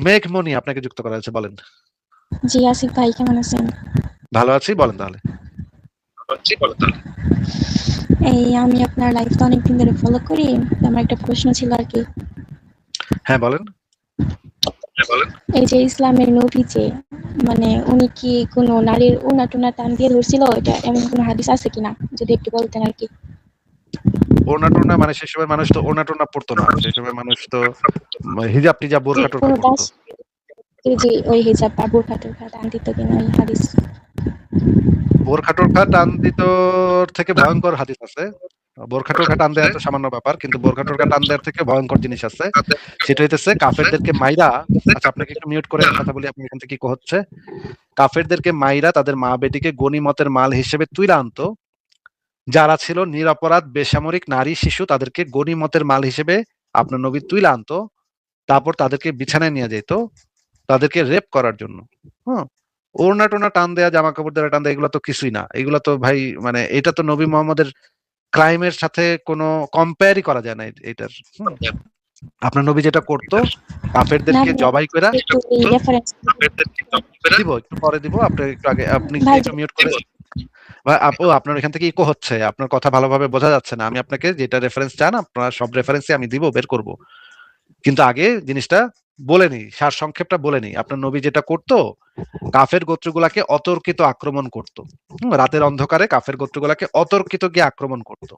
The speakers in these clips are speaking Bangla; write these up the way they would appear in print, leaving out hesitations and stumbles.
মেঘমণি আপনাকে যুক্ত করা হয়েছে, বলেন। জি আসিফ ভাই, কেমন আছেন? ভালো আছি, বলেন তাহলে। এই আমি আপনার লাইফ তো অনেকদিন ধরে ফলো করি, আমার একটা প্রশ্ন ছিল আর কি। হ্যাঁ বলেন। এই যে ইসলামের নবী যে মানে উনি কি কোনো নারীর ওনা টোনা টান দিয়ে ধরছিল, এটা এমন কোনো হাদিস আছে কিনা যদি একটু বলতেন আর কি। ওড়না টোড়না মানে সে সময় মানুষ তো ওড়না টোড়না পড়তো না, সে সময় মানুষ তো হিজাব টিজাব বোরখা টোরখা কোনো দাস, পড়তো। জি ওই হিজাব বা বোরখা টোরখা টান দিত কিনা ওই হাদিস। বোরখা টোরখা টান দিত থেকে ভয়ঙ্কর হাদিস আছে। বোরখা টোরখা টান দেওয়া তো সামান্য ব্যাপার, কিন্তু বোরখা টোরখা টান দেওয়ার থেকে ভয়ঙ্কর জিনিস আছে। সেটা হইতেছে কাফেরদেরকে মাইরা, আচ্ছা আপনাকে একটু মিউট করে কথা বলি, আপনি এখান থেকে কি হচ্ছে। কাফেরদেরকে মাইরা তাদের মা বেটিকে গনিমতের মাল হিসেবে তুইলা আনতো। যারা ছিল নিরপরাধ বেসামরিক নারী শিশু, তাদেরকে গনিমতের মাল হিসেবে আপনার নবী তুইলা আনতো। তারপর তাদেরকে বিছানায় নিয়ে যেত তাদেরকে রেপ করার জন্য। হ্যাঁ, ওড়না টোনা টান দেয়া, জামা কাপড় দেওয়া টান দেয়া, এগুলো তো কিছুই না। এগুলো তো ভাই মানে এটা তো নবী মোহাম্মদের ক্রাইমের সাথে কোনো কম্পেয়ারই করা যায় না এটার। আপনার নবী যেটা করতো, না কাফেরদেরকে ভাই, জবাই করে একটু এই রেফারেন্স দিব, একটু পরে দিব। আপনি একটু আগে আপনি ভাই। একটু মিউট করে। ভাই, আপু আপনার এখান থেকে ইকো হচ্ছে, আপনার কথা ভালোভাবে বোঝা যাচ্ছে না। আমি আপনাকে যেটা রেফারেন্স চান, আপনার সব রেফারেন্সই আমি দিব, বের করব। কিন্তু আগে জিনিসটা বলে নিই, সার সংক্ষেপটা বলে নিই। আপনার নবী যেটা করতো, কাফের গোত্রগুলাকে অতর্কিত আক্রমণ করত। রাতের অন্ধকারে কাফের গোত্রগুলাকে অতর্কিত গিয়ে আক্রমণ করত।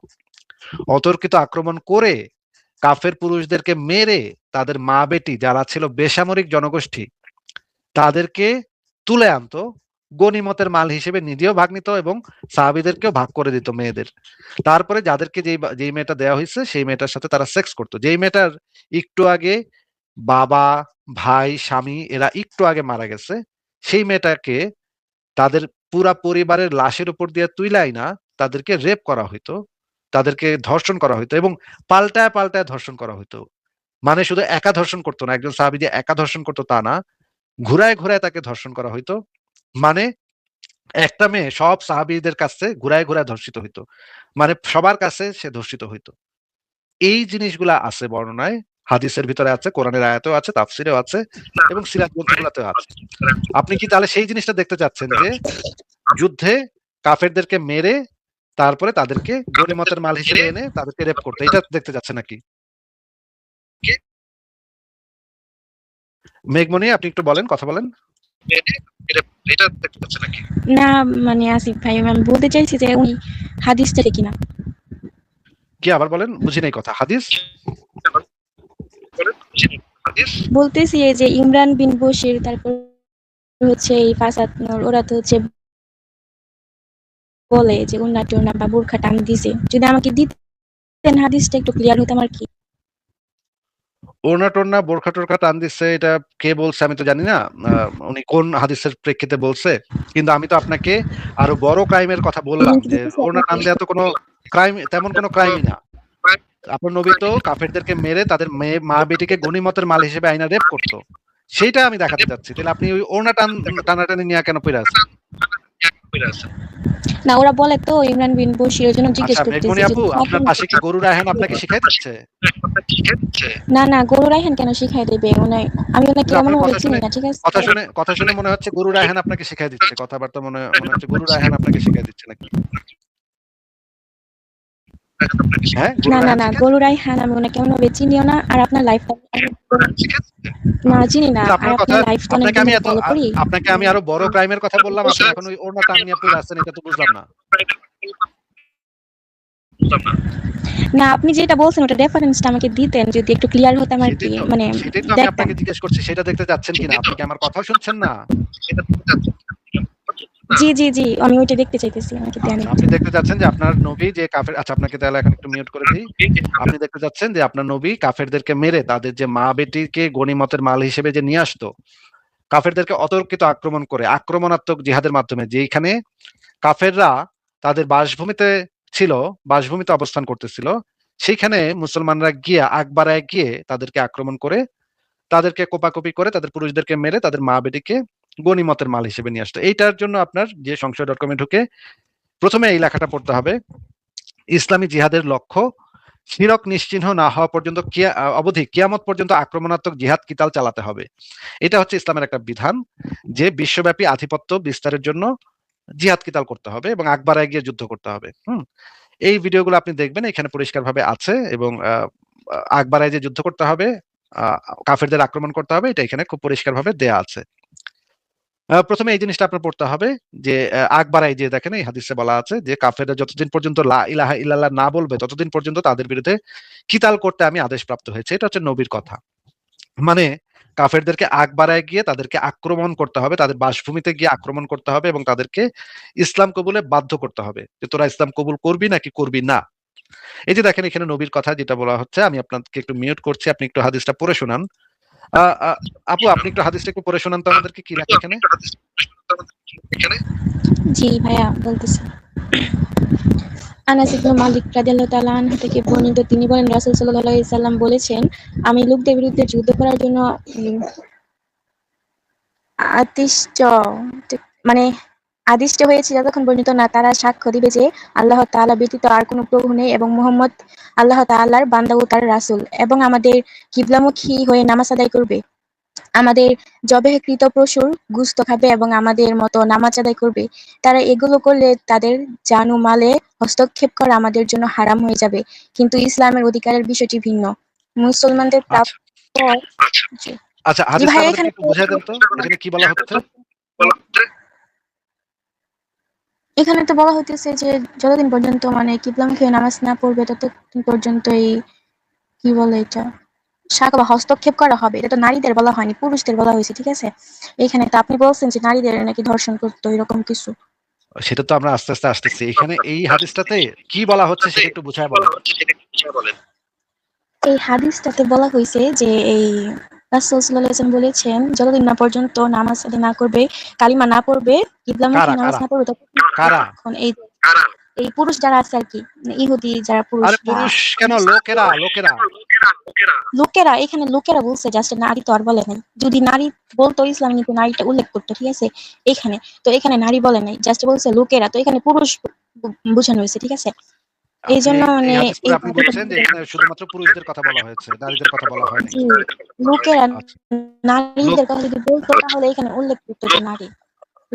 অতর্কিত আক্রমণ করে কাফের পুরুষদেরকে মেরে তাদের মা বেটি যারা ছিল বেসামরিক জনগোষ্ঠী তাদেরকে তুলে আনতো, গনিমতের মাল হিসেবে নিজেও ভাগ নিত এবং সাহাবীদেরকেও ভাগ করে দিত মেয়েদের। তারপরে যাদেরকে যেই মেয়েটা দেওয়া হয়েছে সেই মেয়েটার সাথে তারা সেক্স করতো। যেই মেয়েটার একটু আগে বাবা, ভাই, স্বামী এরা একটু আগে মারা গেছে, সেই মেয়েটাকে তাদের পুরা পরিবারের লাশের উপর দিয়ে তুইলাই না, তাদেরকে রেপ করা হইতো, তাদেরকে ধর্ষণ করা হইতো এবং পাল্টায় পাল্টায় ধর্ষণ করা হইতো। মানে শুধু একা ধর্ষণ করতো না, একজন সাহাবী যে একা ধর্ষণ করতো তা না, ঘুরায় ঘুরায় তাকে ধর্ষণ করা হইতো। মানে একটা মেয়ে সব সাহাবীদের কাছে ঘুরায় ঘুরায় ধর্ষিত হইতো, মানে সবার কাছে সে ধর্ষিত হইতো। এই জিনিসগুলা আছে বর্ণনায়, হাদিসের ভিতরে আছে, কোরআনের আয়াতেও আছে, তাফসিরেও আছে এবং সিরাত গ্রন্থগুলোতেও আছে। আপনি কি তাহলে সেই জিনিসটা দেখতে চাচ্ছেন যে যুদ্ধে কাফেরদেরকে মেরে তারপরে তাদেরকে গনিমতের মাল হিসেবে এনে তাদেরকে রেপ করতে, এটা দেখতে চাচ্ছেন নাকি? মেঘমণি আপনি একটু বলেন, কথা বলেন। না মানে আসিফ ভাই, আমি বলতে চাইছি যে উনি হাদিসটা কিনা। কি আবার বলেন, বুঝি নাই কথা। হাদিস বলতেছি এই যে ইমরান বিন বশির, তারপর হচ্ছে এই ফাসাদ নূর, ওরা তো হচ্ছে বলে যে উন্নাটি ওনা বা বোরখা টান দিছে। যদি আমাকে দিতেন হাদিসটা একটু ক্লিয়ার হতাম আর কি। ওড়না টোড়না বোরখা টোরখা টান দিচ্ছে, এটা কে বলছে আমি তো জানি না। উনি কোন হাদিসের প্রেক্ষিতে বলছে, কিন্তু আমি তো আপনাকে আরো বড় ক্রাইমের কথা বললাম লিংক যে দিতেছি ওড়না টান আপনাকে। দেওয়া তো কোনো ক্রাইম, তেমন কোনো ক্রাইমই না। আপনার নবী তো কাফেরদেরকে মেরে তাদের মেয়ে মা বেটিকে গনিমতের মাল হিসেবে আইনা রেপ করতো, সেইটা আমি দেখাতে চাচ্ছি। তাহলে আপনি ওই ওড়না টানাটানি নিয়ে কেন পড়ে আছেন? না ওরা বলে তো ইমরান বিন বশির, ওই জন্য জিজ্ঞেস আচ্ছা করতেছি মেঘমণি আপু, যদি আপনার থাকেন। পাশে কি গরু রায়হান আপনাকে শিখাই দিচ্ছে? না না, গরু রাইহান কেন শিখাই দেবে? মানে আমি ওনাকে কিন্তু এমন আপনার ভাবে কথা চিনি শুনে না, ঠিক আছে। কথা শুনে মনে হচ্ছে গরু রায়হান আপনাকে শিখাই দিচ্ছে, কথাবার্তা মনে মনে হচ্ছে গরু রায়হান আপনাকে শিখাই দিচ্ছে নাকি? হ্যাঁ, গরু না না রায়হান না, শিখাই গরু দিচ্ছে। রাইহান আমি ওনাকে এমন ভাবে চিনিও না, আর আপনার লাইফ না চিনি না, কিন্তু আর আপনার কথা, আপনার লাইফ তো আপনাকে অনেকদিন আমি ধরে এত ফলো করি। আপনাকে আমি আরো বড় ক্রাইমের কথা বললাম, আপনি এখন ওই ওড়না টান নিয়ে পড়ে আসছেন, এটা তো বুঝলাম না। না আপনি যেটা বলছেন ওটা রেফারেন্সটা আমাকে দিতেন যদি একটু ক্লিয়ার হতাম আর কি, মানে সেটাই তো আমি দেখতাম। আপনাকে জিজ্ঞেস করছি, সেটা দেখতে চাচ্ছেন কিনা? আপনি কি আমার কথাও শুনছেন না? জি জি জি, আমি ওইটা দেখতে চাইতেছি, আমাকে দেন আচ্ছা, একটু। আপনি দেখতে চাচ্ছেন যে আপনার নবী যে কাফের, আচ্ছা আপনাকে তাহলে এখন একটু মিউট করে দিই। আপনি দেখতে চাচ্ছেন যে আপনার নবী কাফেরদেরকে মেরে তাদের যে মা বেটিকে গনিমতের মাল হিসেবে যে নিয়ে আসতো, কাফেরদেরকে অতর্কিত আক্রমণ করে আক্রমণাত্মক জিহাদের মাধ্যমে, যেখানে কাফেররা তাদের বাসভূমিতে ছিল, বাসভূমিতে অবস্থান করতেছিল, সেইখানে মুসলমানরা গিয়ে আগ বাড়ায় গিয়ে তাদেরকে আক্রমণ করে তাদেরকে কোপাকুপি করে তাদের পুরুষদেরকে মেরে তাদের মা বেটিকে গনিমতের মাল হিসেবে নিয়ে আসতো। এইটার জন্য আপনার যে সংশয়.com-এ ঢুকে প্রথমে এই লেখাটা পড়তে হবে, ইসলামী জিহাদের লক্ষ্য শিরক নিশ্চিহ্ন না হওয়া পর্যন্ত অবধি কিয়ামত পর্যন্ত আক্রমণাত্মক জিহাদ কিতাল চালাতে হবে। এটা হচ্ছে ইসলামের একটা বিধান যে বিশ্বব্যাপী আধিপত্য বিস্তারের জন্য জিহাদ কিতাল করতে হবে এবং আকবারায় গিয়ে যুদ্ধ করতে হবে। এই ভিডিওগুলো আপনি দেখবেন, এখানে পরিষ্কারভাবে আছে এবং আকবারায় যে যুদ্ধ করতে হবে, কাফেরদের আক্রমণ করতে হবে, এটা এখানে খুব পরিষ্কারভাবে দেয়া আছে। প্রথমে এই জিনিসটা আপনার পড়তে হবে যে আকবারায় যে দেখেন এই হাদিসে বলা আছে যে কাফেররা যতদিন পর্যন্ত লা ইলাহা ইল্লাল্লাহ না বলবে ততদিন পর্যন্ত তাদের বিরুদ্ধে কিতাল করতে আমি আদেশ প্রাপ্ত হয়েছে। এটা হচ্ছে নবীর কথা। মানে কাফেরদেরকে আকবারায় গিয়ে তাদেরকে আক্রমণ করতে হবে, তাদের বাসভূমিতে গিয়ে আক্রমণ করতে হবে এবং তাদেরকে ইসলাম কবুলে বাধ্য করতে হবে যে তোরা ইসলাম কবুল করবি নাকি করবি না। এই যে দেখেন এখানে নবীর কথা যেটা বলা হচ্ছে, আমি আপনাকে একটু মিউট করছি, আপনি একটু হাদিসটা পড়ে শোনান। আপু আপনি একটু হাদিসটা একটু পড়ে শোনান তো আমাদেরকে কি লেখা এখানে। জি ভাইয়া বলতেছি। আনাস ইবনে মালিক রাদিয়াল্লাহু তাআলা আনহু থেকে বর্ণিত, তিনি বলেন রাসূল সাল্লাল্লাহু আলাইহি সাল্লাম বলেছেন, আমি লোকদের বিরুদ্ধে যুদ্ধ করার জন্য আদিষ্ট মানে আদিষ্ট হয়েছি যতক্ষণ পর্যন্ত না তারা সাক্ষ্য দিবে যে আল্লাহ তাআলা ব্যতীত আর কোনো প্রভু নেই এবং মুহাম্মদ আল্লাহ তাআলার বান্দা ও তার রাসূল, এবং আমাদের কিবলামুখী হয়ে নামাজ আদায় করবে, আমাদের জবেহকৃত পশুর গোশত খাবে এবং আমাদের মতো নামাজ আদায় করবে। তারা এগুলো করলে তাদের জান ও মালে হস্তক্ষেপ করা আমাদের জন্য হারাম হয়ে যাবে। কিন্তু ইসলামের অধিকারের বিষয়টি ভিন্ন। মুসলমানদের আচ্ছা প্রাপ্য। জি আচ্ছা, জি হাদিসটা ভাইয়া, আমাদেরকে একটু বুঝাই দেন তো, এখানে কি বলা হচ্ছে। এখানে তো বলা হইতেছে যে যতদিন পর্যন্ত মানে কিবলামুখী হয়ে নামাজ না পড়বে ততদিন পর্যন্ত এই কি বলে এটা শাখা বা হস্তক্ষেপ করা হবে। এটা তো নারীদের বলা হয়নি, পুরুষদের বলা হয়েছে, ঠিক আছে? এখানে তো আপনি বলছেন যে নারীদের নাকি ধর্ষণ করতো, এরকম কিছু। সেটা তো আমরা আস্তে আস্তে আসতেছি, এখানে এই হাদিসটাতে কি বলা হচ্ছে সেটা একটু বুঝায় বলেন। এই হাদিসটাতে বলা হয়েছে যে এই রাসূল সাল্লাল্লাহু আলাইহি ওয়াসাল্লাম বলেছেন যতদিন না পর্যন্ত নামাজ আদায় না করবে, কালিমা না পড়বে, কিবলামুখী কারা নামাজ কারা না পড়বে কারা? তখন এই পুরুষ যারা আছে আর কি, মানে ইহুদি যারা পুরুষ আরে বা পুরুষ কেন, লোকেরা লোকেরা। লোকেরা, এখানে লোকেরা বলছে, জাস্ট নারী তো আর বলে নাই। যদি নারী বলতো ইসলাম কিন্তু নারীটা উল্লেখ করতো, ঠিক আছে? এখানে তো এখানে নারী বলে নাই, জাস্ট বলছে লোকেরা, তো এখানে পুরুষ বোঝানো হয়েছে, ঠিক আছে? এই আপনি জন্য এই মানে হাদিস পড়ে আপনি বলছেন যে এখানে শুধুমাত্র পুরুষদের কথা বলা হয়েছে, নারীদের কথা বলা হয়নি। জি, লোকেরা আচ্ছা, লোক নারীদের কথা যদি বলতো তাহলে এখানে উল্লেখ করতো যে নারী।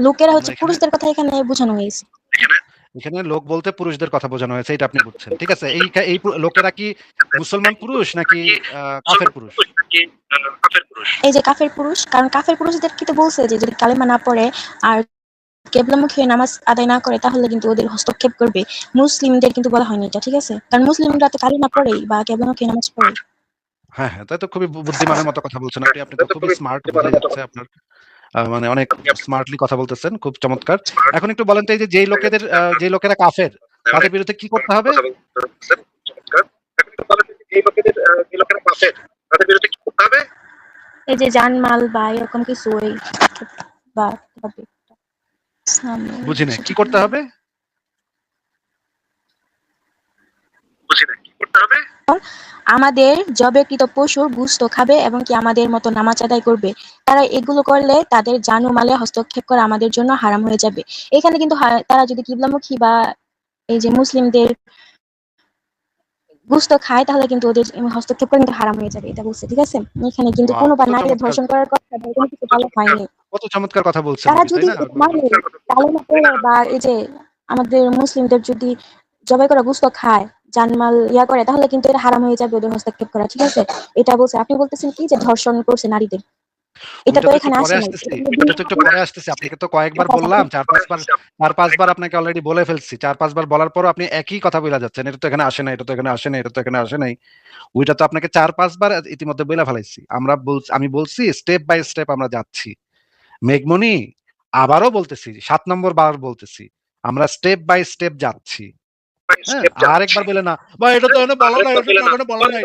লোকেরা না, হচ্ছে এখানে পুরুষদের কথা এখানে বোঝানো হয়েছে। এখানে লোক বলতে পুরুষদের কথা বোঝানো হয়েছে, এটা আপনি বুঝছেন, ঠিক আছে? এই লোকেরা কি মুসলমান পুরুষ নাকি কাফের পুরুষ? এই যে কাফের পুরুষ, কারণ কাফের পুরুষদেরকে তো বলছে যে যদি কালেমা না পড়ে আর কেবলামুখী হয়ে নামাজ আদায় না করে তাহলে কিন্তু ওদের হস্তক্ষেপ করবে। মুসলিমদের কিন্তু বলা হয়নি এটা, ঠিক আছে? কারণ মুসলিমরা তো কালিমা পড়েই বা কেবলামুখী নামাজ পড়ে। হ্যাঁ হ্যাঁ, তাই তো, খুবই বুদ্ধিমানের মতো কথা বলছেন আপনি, আপনি তো খুবই স্মার্ট, বোঝাই যাচ্ছে আপনার মানে অনেক স্মার্টলি কথা বলতেছেন, খুব চমৎকার। এখন একটু বলেন তো, এই যে যে লোকেরা কাফের, তাদের বিরুদ্ধে কি করতে হবে? এই যে জানমাল বা এরকম কিছু ওই বা ইসলামের বুঝি না, কি সেটা করতে হবে? আমাদের জবেকৃত পশুর গোশত খাবে এবং কি আমাদের মতো নামাজ আদায় করবে। তারা এগুলো করলে তাদের জান ও মালে হস্তক্ষেপ করা আমাদের জন্য হারাম হয়ে যাবে। এখানে কিন্তু তারা যদি কিবলামুখী বা এই যে মুসলিমদের গোশত খায় তাহলে কিন্তু ওদের হস্তক্ষেপ করা কিন্তু হারাম হয়ে যাবে, এটা বলছে, ঠিক আছে? এখানে কিন্তু ওয়াও, কোনো বা কত নারীদের চমৎকার, ধর্ষণ করার কথা বা কোনো কিছু বলা হয়নি। কত চমৎকার কথা বলছেন তারা উনি, তাই যদি না? এটা মানে কালেমা পড়ে বা এই যে আমাদের মুসলিমদের যদি জবাই করা গোশত খায়, জানমাল করে, তাহলে কিন্তু এটা হারাম হয়ে যাবে ওদের হস্তক্ষেপ করা, ঠিক আছে? এটা বলছে। আপনি বলতেছেন কি যে ধর্ষণ করছে নারীদের, এটা ওইটা তো তো একটু এখানে পরে আসে নাই। আসতেছি, ওইটা তো একটু পরে আসতেছি। আপনাকে তো কয়েকবার বললাম, চার পাঁচবার আপনাকে অলরেডি বলে ফেলছি, চার পাঁচবার বলার পরও আপনি একই কথা বলে যাচ্ছেন, এটা তো এখানে আসে নাই, এটা তো এখানে আসে নাই, এটা তো এখানে আসে নাই। ওইটা তো আপনাকে চার পাঁচবার ইতিমধ্যে বলে ফেলাইছি। আমি বলছি স্টেপ বাই স্টেপ আমরা যাচ্ছি। মেঘমণি, আবারও বলতেছি, 7 নম্বর বার বলতেছি, আমরা স্টেপ বাই স্টেপ যাচ্ছি। হ্যাঁ, আরেকবার বলে না ভাই এটা তো এখানে বলা নাই, এটা তো এখানে বলা নাই।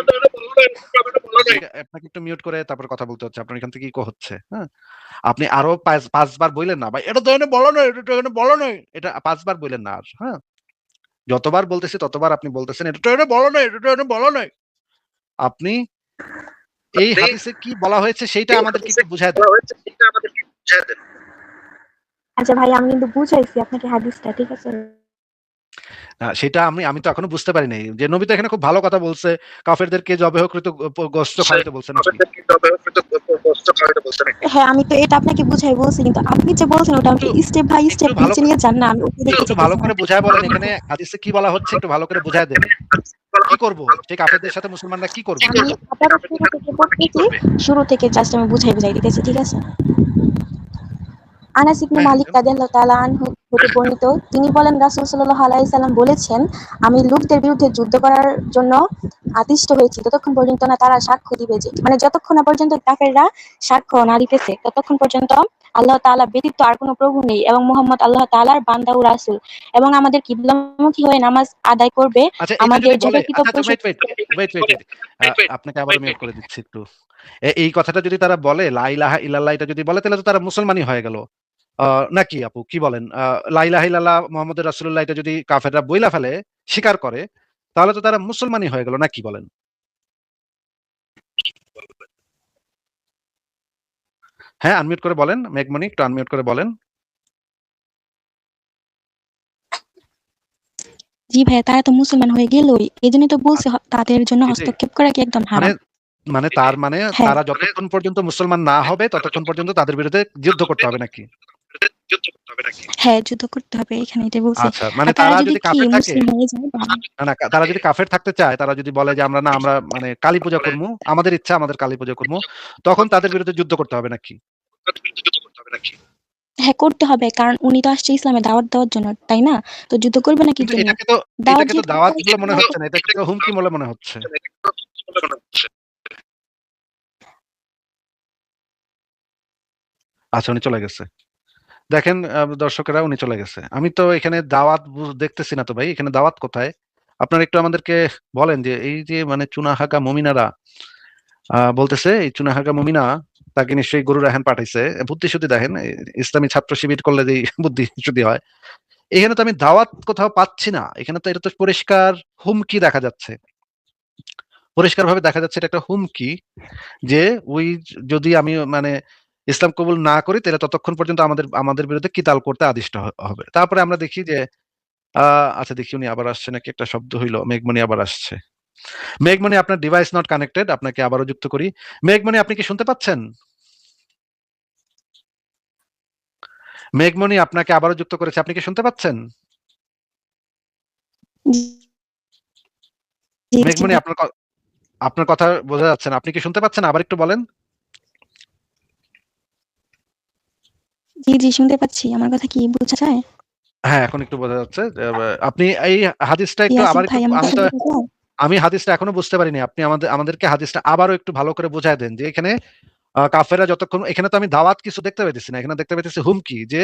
আপনাকে একটু মিউট করে তারপর কথা বলতে হচ্ছে, আপনার এখান থেকে ইকো হচ্ছে। হ্যাঁ, আপনি আরো পাঁচবার বললেন না ভাই এটা তো এখানে বলা নাই, এটা তো এখানে বলা নাই, এটা পাঁচবার বললেন না আর। হ্যাঁ, যতবার বলতেছি ততবার আপনি বলতেছেন এটা তো এখানে বলা নাই, এটা তো এখানে বলা নাই। আপনি এই হাদিসে কি বলা হয়েছে সেইটা আমাদেরকে একটু বুঝায় দেন। আচ্ছা ভাই, আমি কিন্তু বুঝাইছি আপনাকে হাদিসটা, ঠিক আছে? সেটা আমি তো এখনো বুঝতে পারি নাই যে নবী তো এখানে খুব ভালো কথা বলছে, কাফেরদেরকে জবেহকৃত গোশত খাওয়াইতে বলছে নাকি? হ্যাঁ, আমি তো এটা আপনাকে বুঝাই বলছি, কিন্তু আপনি যে বলছেন ওটা একটু আমাকে স্টেপ বাই একটু স্টেপ ভালো নিচে করে নিয়ে যান না, আমি ওটা দেখতে একটু ভালো চাইতেছিলাম। করে বুঝায় বলেন এখানে হাদিসে কি বলা হচ্ছে, একটু ভালো করে বুঝায় দেন। কি করব? সেই কাফেরদের সাথে মুসলমানরা কি করবে? আমি আবারও শুরু থেকে পড়তেছি, শুরু থেকে জাস্ট আমি বুঝাই দিতেছি, ঠিক আছে? আনাস ইবনে হ্যাঁ, হ্যাঁ, মালিক দেন। রাদিয়াল্লাহু তাআলা আনহু হতে বর্ণিত, তিনি বলেন রাসূল সাল্লাল্লাহু আলাইহি সাল্লাম বলেছেন, আমি লোকদের বিরুদ্ধে যুদ্ধ করার জন্য আদিষ্ট হয়েছি ততক্ষণ পর্যন্ত না তারা সাক্ষ্য দিবে যে, মানে যতক্ষণ না পর্যন্ত কাফেররা সাক্ষ্য না দিতেছে ততক্ষণ পর্যন্ত আল্লাহ তাআলা ব্যতীত আর কোনো প্রভু নেই এবং মুহাম্মদ আল্লাহ তাআলার বান্দা ও রাসূল, এবং আমাদের কিবলামুখী হয়ে নামাজ আদায় করবে, আচ্ছা, এটা আমাদের যদি বলে, যথাকৃত আচ্ছা, আচ্ছা, পশু। ওয়েট। আপনাকে আবারও মিউট করে দিচ্ছি একটু। এই কথাটা যদি তারা বলে, লা ইলাহা ইল্লাল্লাহ, এটা যদি বলে তাহলে তো তারা মুসলমানই হয়ে গেল। নাকি আপু কি বলেন? লা ইলাহা ইল্লাল্লাহ মুহাম্মদুর রাসূলুল্লাহ এটা যদি কাফেররা বইলা ফেলে, স্বীকার করে, তাহলে তো তারা মুসলমানই হয়ে গেল, নাকি বলেন? হ্যাঁ, আনমিউট করে বলেন। মেঘমণি একটু আনমিউট করে বলেন। জি ভাইয়া, তারা তো মুসলমান হয়ে গেলই, এই জন্য তো বলছে আচ্ছা, তাদের জন্য এটাই। হস্তক্ষেপ করা কি একদম মানে হারাম। তার মানে হ্যাঁ, তারা যতক্ষণ পর্যন্ত মুসলমান না হবে ততক্ষণ পর্যন্ত তাদের বিরুদ্ধে যুদ্ধ করতে হবে নাকি? হ্যাঁ, যুদ্ধ করতে হবে, এখানে এটাই বলছে। আচ্ছা, মানে আর তারা তারা যদি যদি কি কাফের থাকে, মুসলিম হয়ে যায় না, তারা যদি কাফের থাকতে চায়, তারা যদি বলে যে আমরা মানে কালী পূজা করবো, আমাদের ইচ্ছা আমাদের কালী পূজা করবো, তখন তাদের বিরুদ্ধে যুদ্ধ করতে হবে নাকি? হ্যাঁ, করতে হবে, কারণ উনি তো আসছে ইসলামে দাওয়াত দেওয়ার জন্য, তাই না? তো যুদ্ধ করবে না কি কিন্তু জন্য? দাওয়াত এটাকে তো যেহেতু দিতে দাওয়াত আসছে বলে মনে তাহলে তো। হচ্ছে না, এটাকে তো হুমকি বলে মনে হচ্ছে। আচ্ছা, উনি চলে গেছে। দেখেন দর্শকেরা, উনি চলে গেছে। আমি তো এখানে দাওয়াত দেখতেছি না তো ভাই, এখানে দাওয়াত কোথায়? আপনারা একটু আমাদেরকে বলেন যে এই যে মানে চুনাহাগা মুমিনারা বলতেছে, এই চুনাহাগা মুমিনা তাকে নিশ্চয়ই গরু রায়হান পাঠাইছে। বুদ্ধি শুদ্ধি দেখেন, ইসলামী ছাত্র শিবির করলে যে বুদ্ধি শুদ্ধি হয়। এখানে তো আমি দাওয়াত কোথাও পাচ্ছি না, এখানে তো এটা তো পরিষ্কার হুমকি দেখা যাচ্ছে, পরিষ্কার ভাবে দেখা যাচ্ছে এটা একটা হুমকি, যে ওই যদি আমি মানে ইসলাম কবুল না করি তাহলে ততক্ষণ পর্যন্ত আমাদের আমাদের বিরুদ্ধে কিতাল করতে আদিষ্ট হবে। তারপরে আমরা দেখি যে আচ্ছা, দেখি উনি আবার আসছে নাকি, একটা শব্দ হইলো, মেঘমণি আবার আসছে। মেঘমণি, আপনার ডিভাইস নট কানেক্টেড, আপনাকে আবারও যুক্ত করি। মেঘমণি, আপনি কি শুনতে পাচ্ছেন? মেঘমণি, আপনাকে আবারও যুক্ত করেছে, আপনি কি শুনতে পাচ্ছেন? জি, জি মেঘমণি, ভাই। আপনার কথা বোঝা যাচ্ছে না, আপনি কি শুনতে পাচ্ছেন? আবার একটু বলেন। জি, জি শুনতে পাচ্ছি। আমার কথা কি বোঝা যায়? হ্যাঁ, এখন একটু বোঝা যাচ্ছে। আপনি এই হাদিসটা জি একটু আসিফ আবার একটু, ভাই, আমার কথা বোঝা যায়? আমি হাদিসটা এখনো বুঝতে পারিনি। আপনি আমাদেরকে হাদিসটা আবারও একটু ভালো করে বুঝায় দেন যে এখানে কাফেররা যতক্ষণ, এখানে তো আমি দাওয়াত কিছু দেখতে পাইতেছি না, এখানে দেখতে পাইতেছি হুমকি, যে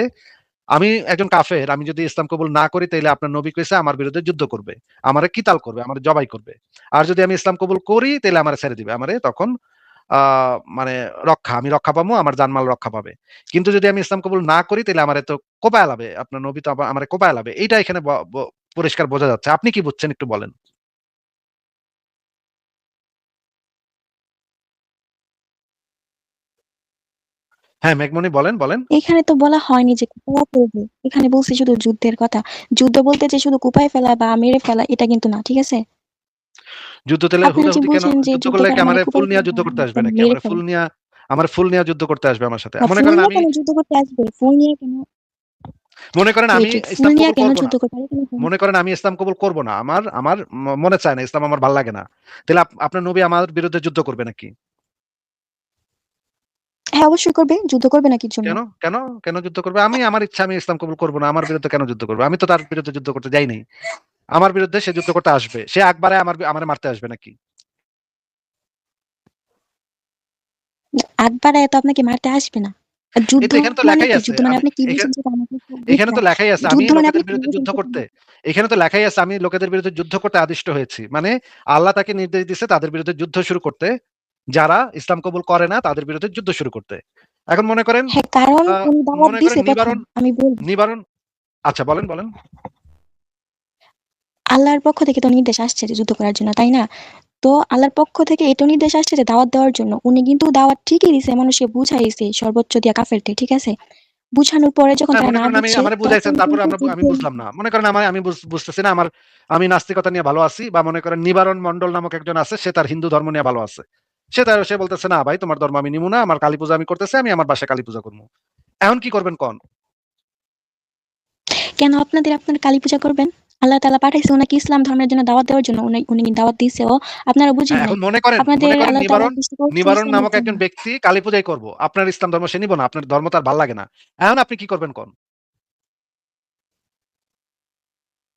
আমি একজন কাফের, আমি যদি ইসলাম কবুল না করি তাহলে আপনার নবী কইছে আমার বিরুদ্ধে যুদ্ধ করবে, আমারে কিতাল করবে, আমারে জবাই করবে। আর যদি আমি ইসলাম কবুল করি তাহলে আমারে ছেড়ে দিবে, আমারে তখন মানে আমি রক্ষা পাবো, আমার জানমাল রক্ষা পাবে। কিন্তু যদি আমি ইসলাম কবুল না করি তাহলে আমারে তো কোপায় লাবে, আপনার নবী তো আমারে কোপায় লাবে। এইটা এখানে পরিষ্কার বোঝা যাচ্ছে। আপনি কি বুঝছেন একটু বলেন। হ্যাঁ, মেঘমণি, বলেন, বলেন। এখানে তো বলা হয়নি যে কুপায়া ফেলবে। এখানে বলছে শুধু যুদ্ধের কথা। যুদ্ধ বলতে যে শুধু কুপায় ফেলা বা মেরে ফেলা এটা কিন্তু না, ঠিক আছে? যুদ্ধ তাহলে আপনারা যে হুদাহুদি কেন? বলছেন যে যুদ্ধ যুদ্ধ করলে কি করা মানে আমারে ফুল কুপায় নিয়া ফেলা যুদ্ধ করতে আসবে একদম নাকি? মেরে ফেলা। আমার ফুল নিয়া যুদ্ধ করতে আসবে আমার সাথে। না, মনে ফুল করেন নিয়ে আমি, কেন যুদ্ধ করতে আসবে? ফুল নিয়ে কেন? মনে করেন আমি ওয়েট, ওয়েট, ফুল ইসলাম নিয়ে কবুল কেন করব না। যুদ্ধ করতে হবে? এখানে কেন? মনে করেন আমি ইসলাম কবুল করব না। আমার আমার মনে চায় না, ইসলাম আমার ভাল লাগে না। তাহলে আপনার নবী আমার বিরুদ্ধে যুদ্ধ করবে নাকি? হ্যাঁ, অবশ্যই করবে। যুদ্ধ করবে না কির জন্য? কেন? কেন? কেন যুদ্ধ করবে? আমার ইচ্ছা, আমি ইসলাম কবুল করব না। আমার বিরুদ্ধে কেন যুদ্ধ করবে? আমি তো তার বিরুদ্ধে যুদ্ধ করতে যাই নাই। আমার বিরুদ্ধে সে যুদ্ধ করতে আসবে। সে আকবারে আমারে মারতে আসবে নাকি? আকবর আয়া তো আপনাকে মারতে আসবে না। আর এই যুদ্ধ তো এখানে তো মানে লেখাই কি? আছে। যুদ্ধ মানে আপনি কি বুঝেন সেটা আমাকে একটু এখানে তো বুঝান। লেখাই আছে আমি যুদ্ধ মানে আপনি লোকেদের কি বিরুদ্ধে বুঝেন যুদ্ধ সেটা করতে, বলেন। এখানে তো লেখাই আছে আমি লোকেদের বিরুদ্ধে যুদ্ধ করতে আদিষ্ট হয়েছি। মানে আল্লাহ তাকে নির্দেশ দিছে তাদের বিরুদ্ধে যুদ্ধ শুরু করতে, যারা ইসলাম কবুল করে না তাদের বিরুদ্ধে যুদ্ধ শুরু করতে। এখন মনে করেন, হ্যাঁ, কারণ আহ, উনি দাওয়াত মনে করেন দিছে ১ম। নিবারণ, আমি বলব। নিবারণ, আচ্ছা, বলেন, বলেন। আল্লাহর পক্ষ থেকে তো নির্দেশ আসছে যে যুদ্ধ করার জন্য, তাই না? তো আল্লাহর পক্ষ থেকে এটাও নির্দেশ আসছে যে দাওয়াত দেওয়ার জন্য। উনি কিন্তু দাওয়াত ঠিকই দিছে, মানুষকে বুঝাইছে সর্বোচ্চ দিয়া কাফেরদের, ঠিক আছে? বুঝানোর পরে যখন না তারা মনে না করেন আমি বুঝছে আমারে তখন বুঝাইছেন, তারপরে কিন্তু আমি যুদ্ধ বুঝলাম না। মনে করেন আমি বুঝতেছি না, আমি নাস্তিকতা নিয়ে ভালো আছি, বা মনে করেন নিবারণ মন্ডল নামক একজন আছে, সে তার হিন্দু ধর্ম নিয়ে ভালো আছে। সে বলতেছে, "না ভাই, তোমার ধর্ম আমি নিবো না। আমার কালী পূজা আমি করতেছি, আমি আমার বাসায় কালী পূজা করবো।" এখন কি করবেন কন? কেন আপনারা কালী পূজা করবেন? আল্লাহ তাআলা পাঠাইছে ওনাকে ইসলাম ধর্মের জন্য দাওয়াত দেওয়ার জন্য। উনি দাওয়াত দিছেও। আপনারা বুঝেন হ্যাঁ, নাই। এখন আপনাদের মনে করেন আল্লাহ তাআলা সৃষ্টি করছে নিবারণ ইসলামের নামক জন্য। একজন ব্যক্তি কালী পূজাই করব। আপনার ইসলাম ধর্ম সে নিব না। আপনার ধর্ম তার ভাল লাগে না। এখন আপনি কি করবেন কন?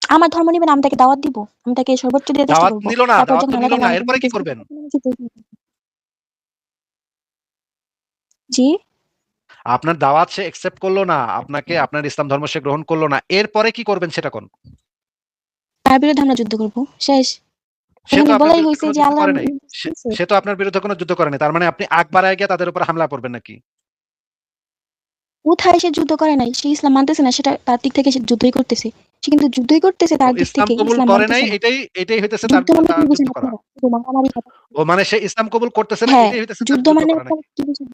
আমার ধর্ম নিবেন, আমি তাকে দাওয়াত দিব। আমি তাকে সর্বোচ্চ দেওয়ার চেষ্টা করব। তারপর দাওয়াত তো যখন আল্লাহ নিল না। তাআলা আমাকে এরপরে কি নির্দেশ করবেন? দিবে জি? আপনার দাওয়াত সে একসেপ্ট করল না। আপনার ইসলাম ধর্ম সে গ্রহণ করল না। এরপরে কি করবেন সেটা কোন? তার বিরুদ্ধে আমরা যুদ্ধ করব। শেষ। সে তো এখানে আপনার বলাই বিরুদ্ধে হইছে কোন যে যুদ্ধ আল্লাহ করে নাই। নির্দেশ দিছে। সে তো আপনার বিরুদ্ধে কোন যুদ্ধ করে নাই। তার মানে আপনি আগ বাড়ায় গিয়ে তাদের উপর হামলা করবেন নাকি? কোথায় সে যুদ্ধ করে নাই? সে ইসলাম মানতেছে না, সেটা তার দিক থেকে সে যুদ্ধই করতেছে। সে কিন্তু যুদ্ধই করতেছে ও তার দিক ইসলাম থেকে, কবুল ইসলাম করে নাই, মানতেছে না। এটাই হইতেছে যুদ্ধ মানে কি তার বুঝেন যুদ্ধ করা। আপনারা? শুধু মারামারি কথা। ও মানে সে ইসলাম কবুল করতেছে না, হ্যাঁ, এটাই হইতেছে তার যুদ্ধ যুদ্ধ মানে করা আপনারা নাকি? কি বুঝেন?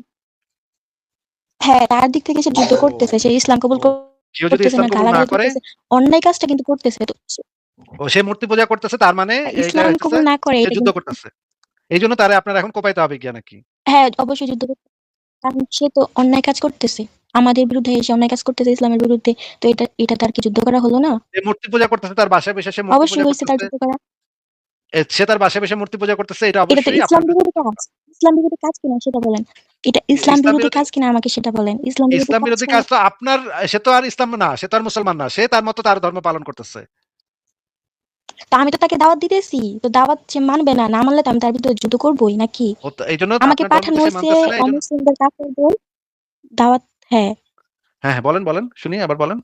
হ্যাঁ, তার দিক থেকে সে যুদ্ধ করতেছে। ও সে ইসলাম কবুল ও কেউ যদি করতেছে ইসলাম না, কবুল না গালাগালি করে, করতেছে। অন্যায় কাজটা কিন্তু করতেছে। তো সে মূর্তি পূজা করতেছে, তার মানে এইটা ইসলাম হইতেছে কবুল না করে সে এটা যুদ্ধ কিন্তু করতেছে। এইজন্য তারে আপনার এখন কোপাইতে হবে গিয়া নাকি? হ্যাঁ, অবশ্যই যুদ্ধ করতে, কারণ সে তো অন্যায় কাজ করতেছে। আমাদের বিরুদ্ধে এসে অন্যায় কাজ করতেছে ইসলামের বিরুদ্ধে। তো এটা তার কি যুদ্ধ করা হলো না? সে মূর্তি পূজা করতেছে, তার বাসায় বসে সে মূর্তি অবশ্যই পূজা হইছে তার করতেছে। যুদ্ধ করা। সে তার বাসায় বসে মূর্তি পূজা করতেছে, এটা এটা তো অবশ্যই আপনার ইসলাম বিরুদ্ধে বিরোধী যুদ্ধ কাজ। করা। ইসলাম বিরোধী কাজ কিনা সেটা বলেন। এটা ইসলাম ইসলাম বিরোধী বিরোধী কাজ কিনা আমাকে সেটা বলেন। ইসলাম বিরোধী ইসলাম কাজ বিরোধী হলে কাজ তো আপনার, সে তো আর ইসলাম না, সে তো আর মুসলমান না, সে তার মতো তার ধর্ম পালন করতেছে। তো আমি তো তাকে দাওয়াত দিতেছি। তো দাওয়াত সে মানবে না। না মানলে তো আমি তার বিরুদ্ধে যুদ্ধ করবই নাকি? এই জন্য তো আমাকে আপনার ধর্ম পাঠানো তো সে হইছে মানতেছে না, এই জন্য। অমুসলিমদের কাফেরদের দাওয়াত হ্যাঁ, হ্যাঁ হ্যাঁ, বলেন শুনি, আবার বলেন।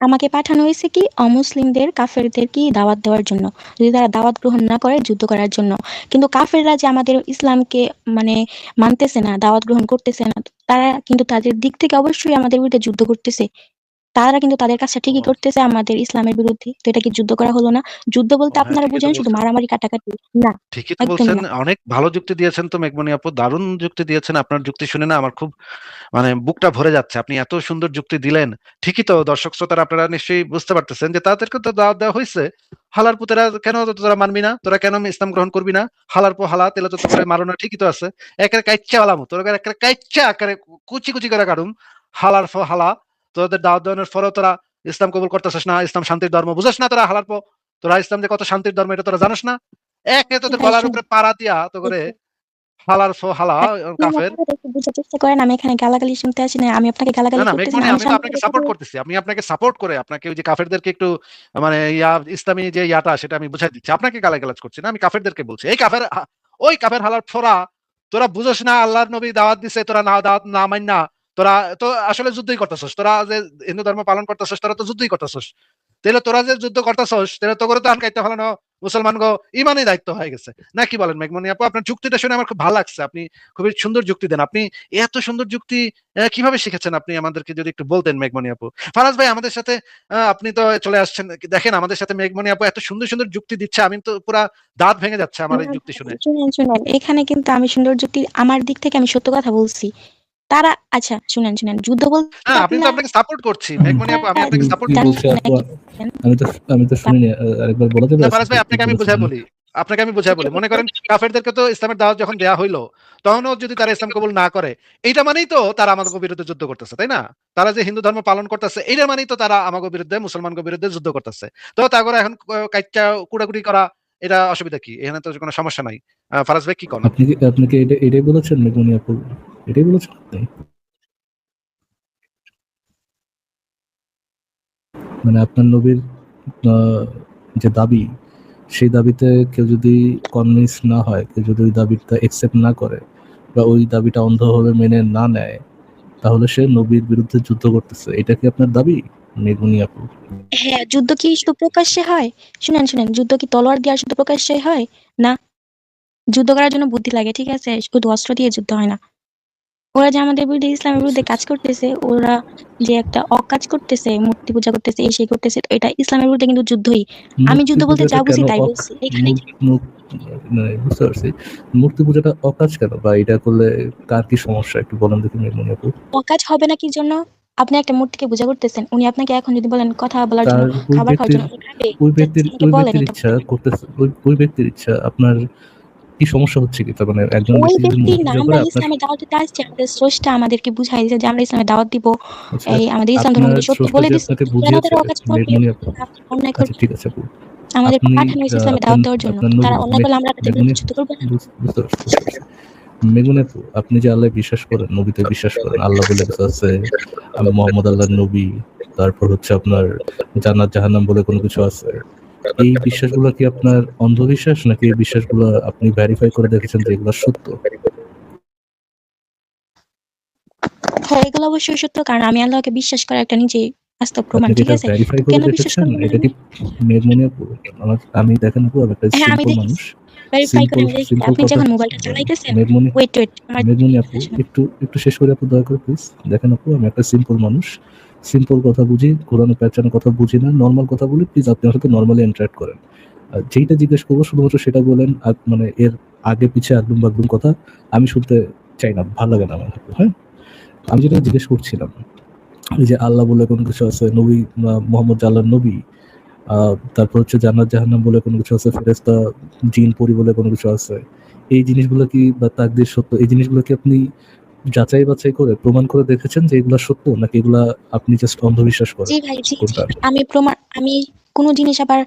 আমাকে পাঠানো হইছে কি অমুসলিমদের কাফেরদের কি দাওয়াত দেওয়ার জন্য। যদি তারা দাওয়াত গ্রহণ না করে যুদ্ধ করার জন্য। কিন্তু কাফেররা যে আমাদের ইসলামকে মানে মানতেছে না, দাওয়াত গ্রহণ করতেছে না। তারা কিন্তু তাদের দিক থেকে অবশ্যই আমাদের বিরুদ্ধে যুদ্ধ করতেছে। তারা কিন্তু তাদের কাজটা ঠিকই ও করতেছে আমাদের ইসলামের বিরুদ্ধে। তো এটা কি যুদ্ধ করা হলো না? যুদ্ধ বলতে হ্যাঁ, আপনারা ঠিকই তো বুঝেন শুধু বলছেন। মারামারি কাটাকাটি। না, ঠিকই তো একদমই বলছেন। না। অনেক ভালো যুক্তি দিয়েছেন তো মেঘমণি আপু, দারুণ যুক্তি দিয়েছেন। আপনার যুক্তি শুনে না আমার খুব মানে বুকটা ভরে যাচ্ছে। আপনি এত সুন্দর যুক্তি দিলেন। ঠিকই তো, দর্শক শ্রোতারা আপনারা নিশ্চয়ই বুঝতে পারতেছেন যে তাদেরকে তো দাওয়াত দেওয়া হয়েছে। হালার পুতেরা কেন তোরা মানবি না? তোরা কেন ইসলাম গ্রহণ করবি না? হালার পর হালা তেলে যত করে মারো না, ঠিকই তো আছে। একের কাইচ্চা হালামু, তোরা একের কাইচ্চা একেবারে কুচি কুচি করে কাটুম। হালার পর হালা, তোদের দাওয়াত দেওয়ানোর পরেও তোরা ইসলাম কবুল করতেছিস না, ইসলাম শান্তির ধর্ম বুঝছ না তোরা। হালার পর তোরা ইসলাম যে কত শান্তির ধর্ম এটা তোরা জানোস না। একে তোদের ভাই গলার শুনুন, উপরে পাড়া দিয়া তো করে হালার ফো হালা আপনি আমার কাফের। কথাটা একটু বুঝার চেষ্টা করেন। আমি এখানে গালাগালি শুনতে আসি নাই। আমি আপনাকে না গালাগালি না করতেছি না। মেঘমণি, আমি আমি তো আপনাকে শান্তিভাবে কথা সাপোর্ট বলছি। করতেছি। আমি আপনাকে সাপোর্ট করে আপনাকে ওই যে কাফেরদেরকে একটু মানে ইসলামী যে সেটা আমি বুঝাই দিচ্ছি। আপনাকে গালাগালাজ করছি না, আমি কাফেরদেরকে বলছি। এই কাফের ওই কাফের হালার ফোরা, তোরা বুঝোস না আল্লাহর নবী দাওয়াত দিছে, তোরা না দাওয়াত না মাইন না। তোরা তো আসলে যুদ্ধই করতেছস। তোরা যে হিন্দু ধর্ম পালন করতেছস, তোরা তো যুদ্ধই করতেছস। তাহলে তোরা যে যুদ্ধ করতেছস, তাহলে তো করে তো আনকাইতে ফেলানো মুসলমান গো ইমানই দায়িত্ব হয়ে গেছে। না কি বলেন মেঘমণি আপু? আপনার যুক্তিটা শুনে আমার খুব ভালো লাগছে। আপনি খুবই সুন্দর যুক্তি দেন। আপনি এত সুন্দর যুক্তি কিভাবে শিখেছেন আপনি, আমাদেরকে যদি একটু বলতেন মেঘমণি আপু। ফারাজ ভাই আমাদের সাথে আপনি তো চলে আসছেন। দেখেন আমাদের সাথে মেঘমণি আপু এত সুন্দর সুন্দর যুক্তি দিচ্ছে, আমি তো পুরা দাঁত ভেঙে যাচ্ছে আমার না, এই না, যুক্তি শুনে। শুনেন। এখানে কিন্তু আমি সুন্দর যুক্তি আমার দিক থেকে আমি সত্য কথা বলছি। তারা আচ্ছা শুনেন। যুদ্ধ বলতে আপনি তো আপনাকে সাপোর্ট করছি মেঘমণি আপু, আমি আপনারা আপনাকে কি সাপোর্ট বলছে করছি। আপু? আমি তো শুনিনি। আরেকবার বলা যাবে না আস্তে ফারাজ আস্তে ভাই, কি আপনাকে আমি বলেছেন? বুঝাই বলি। মনে করেন কাফেরদেরকে তো ইসলামের দাওয়াত যখন দেয়া হইলো, তখনও যদি তারা ইসলাম কবুল না করে, এইটা মানেই তো তারা আমাদের বিরুদ্ধে যুদ্ধ করতেছে, তাই না? তারা যে হিন্দু ধর্ম পালন করতেছে, এইটা মানেই তো তারা আমাদের বিরুদ্ধে, মুসলমানদের বিরুদ্ধে যুদ্ধ করতেছে। তো তারপরে এখন কাইচ্চা কুড়াকুড়ি করা, এটা অসুবিধা কি? এখানে তো কোনো সমস্যা নাই। ফারাজ ভাই কি কন আপনি? আপনি কি এটাই বলেছেন মেঘমনি আপু? এটাই বলেছেন আপনি? মানে আপনার নবীর যে দাবি, সেই দাবিতে কেউ যদি কনভিন্স না হয়, কেউ যদি ওই দাবিটা একসেপ্ট না করে বা ওই দাবিটা অন্ধভাবে মেনে না নেয়, তাহলে সে নবীর বিরুদ্ধে যুদ্ধ করতেছে। এটা কি আপনার দাবি মেঘমনি আপু? হ্যাঁ, যুদ্ধ কি শুধু প্রকাশ্যে হয়? শুনেন। যুদ্ধ কি তলোয়ার দিয়ে শুধু প্রকাশ্যে হয়? না। যুদ্ধ করার জন্য বুদ্ধি লাগে, ঠিক আছে? শুধু অস্ত্র দিয়ে যুদ্ধ হয় না। ওরা যে আমাদের বিরুদ্ধে ইসলামের বিরুদ্ধে কাজ করতেছে, ওরা যে একটা অকাজ করতেছে, মূর্তি পূজা করতেছে, এই সেই করতেছে, তো এটা ইসলামের বিরুদ্ধে কিন্তু যুদ্ধই। আমি মূর্তি যুদ্ধ বলতে পূজাটা যা বুঝি কেন তাই বলছি এখানে। মানে বুঝতে পারছি, মূর্তি পূজাটা অকাজ কেন, বা এটা করলে কার কি সমস্যা একটু বলেন দেখি মেমনি আপু। অকাজ হবে না কি জন্য? আপনি একটা মূর্তিকে পূজা করতেছেন, উনি আপনাকে এখন যদি বলেন কথা বলার জন্য, তার ওই খাবার খাওয়ার ব্যক্তির জন্য, উনি খাবে? ওই জাস্ট ব্যক্তির আমাকে ওই বলেন ব্যক্তির এটা ইচ্ছা বলেন। করতেছে, ওই ব্যক্তির ইচ্ছা, আপনার কি সমস্যা হচ্ছে কি? তার মানে একজন ওই ব্যক্তি যদি ব্যক্তি মূর্তি না, পূজা আমরা করে আপনার, ইসলামের দাওয়াত দিতে আসছি, আমাদের স্রষ্টা আমাদেরকে বুঝাই দিয়েছে যে আমরা ইসলামের দাওয়াত দিব, আচ্ছা এই আমাদের ইসলাম ধর্ম আপনার কিন্তু সত্য স্রষ্টা বলে যে দিচ্ছে, আপনাকে কেন বুঝিয়েছে, তারা অকাজ করবে? মেঘমণি আপু, আপনি অন্যায় আচ্ছা করবে? ঠিক আছে আপু, আমাদের আপনি পাঠানো হয়েছে ইসলামের আপনার দাওয়াত দেওয়ার জন্য, আপনার তো নবী তারা অন্যায় করলে আমরা তাদের মেঘমণি, বিরুদ্ধে যুদ্ধ করবো না? বুঝতে পারছি বুঝতে পারছি। মেঘমণি আপু, আপনি যে আল্লাহ বিশ্বাস করেন, নবীতে বিশ্বাস করেন, আল্লাহ বলে কিছু আছে, আমি মোহাম্মদ আল্লাহর নবী, তারপর হচ্ছে আপনার জান্নাত জাহান্নাম বলে কোনো কিছু আছে, এই বিশ্বাসগুলো কি আপনার অন্ধবিশ্বাস, নাকি এই বিশ্বাসগুলো আপনি ভেরিফাই করে দেখেছেন যে এগুলো সত্য? হ্যাঁ, এগুলো অবশ্যই সত্য, কারণ আমি আল্লাহকে বিশ্বাস করার একটা নিজে বাস্তব প্রমাণ, আপনি কি ঠিক এটা আছে? ভেরিফাই তো করে কেন বিশ্বাস দেখেছেন? করবো না এটা আমি? কি মেঘমণি আপু, আমি দেখেন আপু, আমি একটা হ্যাঁ, আমি সিম্পল মানুষ, দেখেছি, ভেরিফাই করে সিম্পল আমি দেখেছি। সিম্পল আপনি কথা। যখন মোবাইলটা চালাইতেছেন, মেঘমণি ওয়েট ওয়েট, আমার মেঘমণি আপু, কথা শুনুন। একটু একটু শেষ করে আপু, দয়া করে প্লিজ। দেখেন আপু, আমি একটা সিম্পল মানুষ, সিম্পল কথা বুঝি, ঘোরানো প্যাচানো কথা বুঝি না, নর্মাল কথা বলি, প্লিজ আপনি আমার সাথে নর্মালি ইন্টারাক্ট করেন। আর যেইটা জিজ্ঞেস করবো শুধুমাত্র সেটা বলেন, আর মানে এর আগে পিছে আগডুম বাগডুম কথা আমি শুনতে চাই না, ভালো লাগে না আমার। হ্যাঁ, আমি যেটা জিজ্ঞেস করছিলাম, এই যে আল্লাহ বলে কোনো কিছু আছে, নবী মোহাম্মদ আল্লাহর নবী, তারপর হচ্ছে জান্নাত জাহান্নাম বলে কোনো কিছু আছে, ফেরেশতা জিন পরি বলে কোনো কিছু আছে, এই জিনিসগুলো কি, বা তাকদীর সত্য, এই জিনিসগুলো কি আপনি যাচাই বাছাই করে প্রমাণ করে দেখেছেন যে এগুলা সত্য, নাকি এগুলা আপনি জাস্ট অন্ধবিশ্বাস জি করেন? ভাই, জি জি, কোনটা? আমি কোনো জিনিস আবার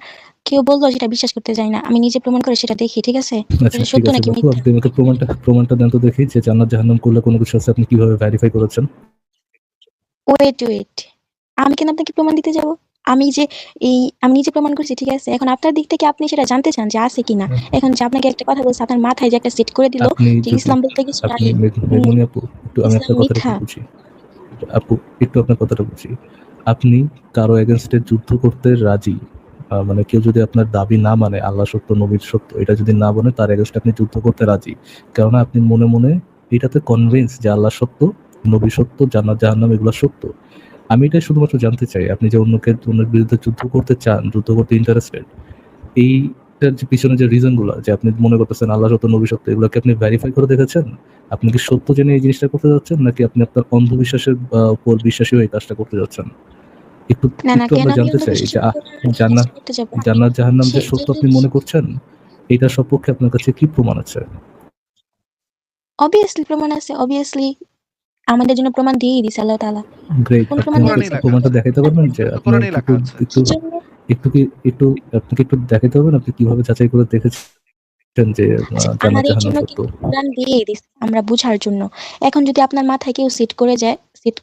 কেউ বললো সেটা বিশ্বাস করতে যাই না, আমি নিজে প্রমাণ করে সেটা দেখি, ঠিক আছে? আচ্ছা এটা ঠিক সত্য আছে নাকি বাপু, মিথ্যা। আপনি আমাকে প্রমাণটা দেন তো দেখি, যে জান্নাত জাহান্নাম করলে কোনো কিছু আছে, আপনি কিভাবে ভেরিফাই করেছেন? ওয়েট ওয়েট, আমি কেন আপনাকে প্রমাণ দিতে যাব? আমি যে আমি নিজে প্রমাণ করছি, ঠিক আছে? এখন আপনার দিক থেকে আপনি সেটা জানতে চান যে আছে কিনা। এখন যে আপনাকে একটা কথা বলছে, আপনার মাথায় যে একটা সেট করে দিল আপনি যে যদি, ইসলাম বলতে কিছু আপনি নাই, মেঘমণি আপু, একটু আমি ইসলাম আপনার কথাটা একটু মিথ্যা। বুঝি আপু, একটু আপনার কথাটা বুঝি। আপনি কারো এগেনস্টে যুদ্ধ করতে রাজি, মানে কেউ যদি আপনার দাবি না মানে, আল্লাহ সত্য নবীর সত্য, এটা যদি না বলে, তার এগেনস্টে আপনি যুদ্ধ করতে রাজি, কেননা আপনি মনে মনে এটাতে কনভিন্স যে আল্লাহ সত্য, নবী সত্য, জান্নাত জাহান্নাম এগুলো সত্য। আমি এটাই শুধুমাত্র জানতে চাই, আপনি যে অন্যের বিরুদ্ধে যুদ্ধ করতে চান, যুদ্ধ করতে ইন্টারেস্টেড, এইটার যে পিছনে যে রিজন গুলো, যে আপনি মনে করতেছেন আল্লাহ সত্য নবী সত্য, এগুলোকে আপনি ভেরিফাই করে দেখেছেন? আপনি কি সত্য জেনে এই জিনিসটা করতে যাচ্ছেন, নাকি আপনি আপনার অন্ধবিশ্বাসের উপর বিশ্বাসী হয়ে এই কাজটা করতে যাচ্ছেন? একটু না না, একটু কেন আমরা আমি জানতে অন্য চাই যে বিশ্বাসের উপর আমি এই জান্নাত কাজটা করতে যাবো? আমি জান্নাত জাহান্নাম সে যে যে সত্য আপনি জিনিস মনে করছেন, এটা সপক্ষে আপনার কাছে কি প্রমাণ আছে? অবভিয়াসলি প্রমাণ আছে, অবভিয়াসলি আমাদের জন্য প্রমাণ দিয়েই দিছে আল্লাহ তাআলা। গ্রেট, কোন আপনি প্রমাণ আমাকে দিয়ে কোরআনেই দিছে? লেখা প্রমাণটা আছে, দেখাইতে পারবেন, যে আপনি কোরআনেই লেখা আছে। একটু কি জন্য? একটু কি একটু আপনাকে একটু দেখাইতে পারবেন, আপনি কিভাবে যাচাই করে দেখেছেন যে আচ্ছা, জান্নাত আমাদের জাহান্নাম জন্য সত্য? কিন্তু কোরআন দিয়েই দিছে আমরা বুঝার জন্য। এখন যদি আপনার মাথায় কেউ সেট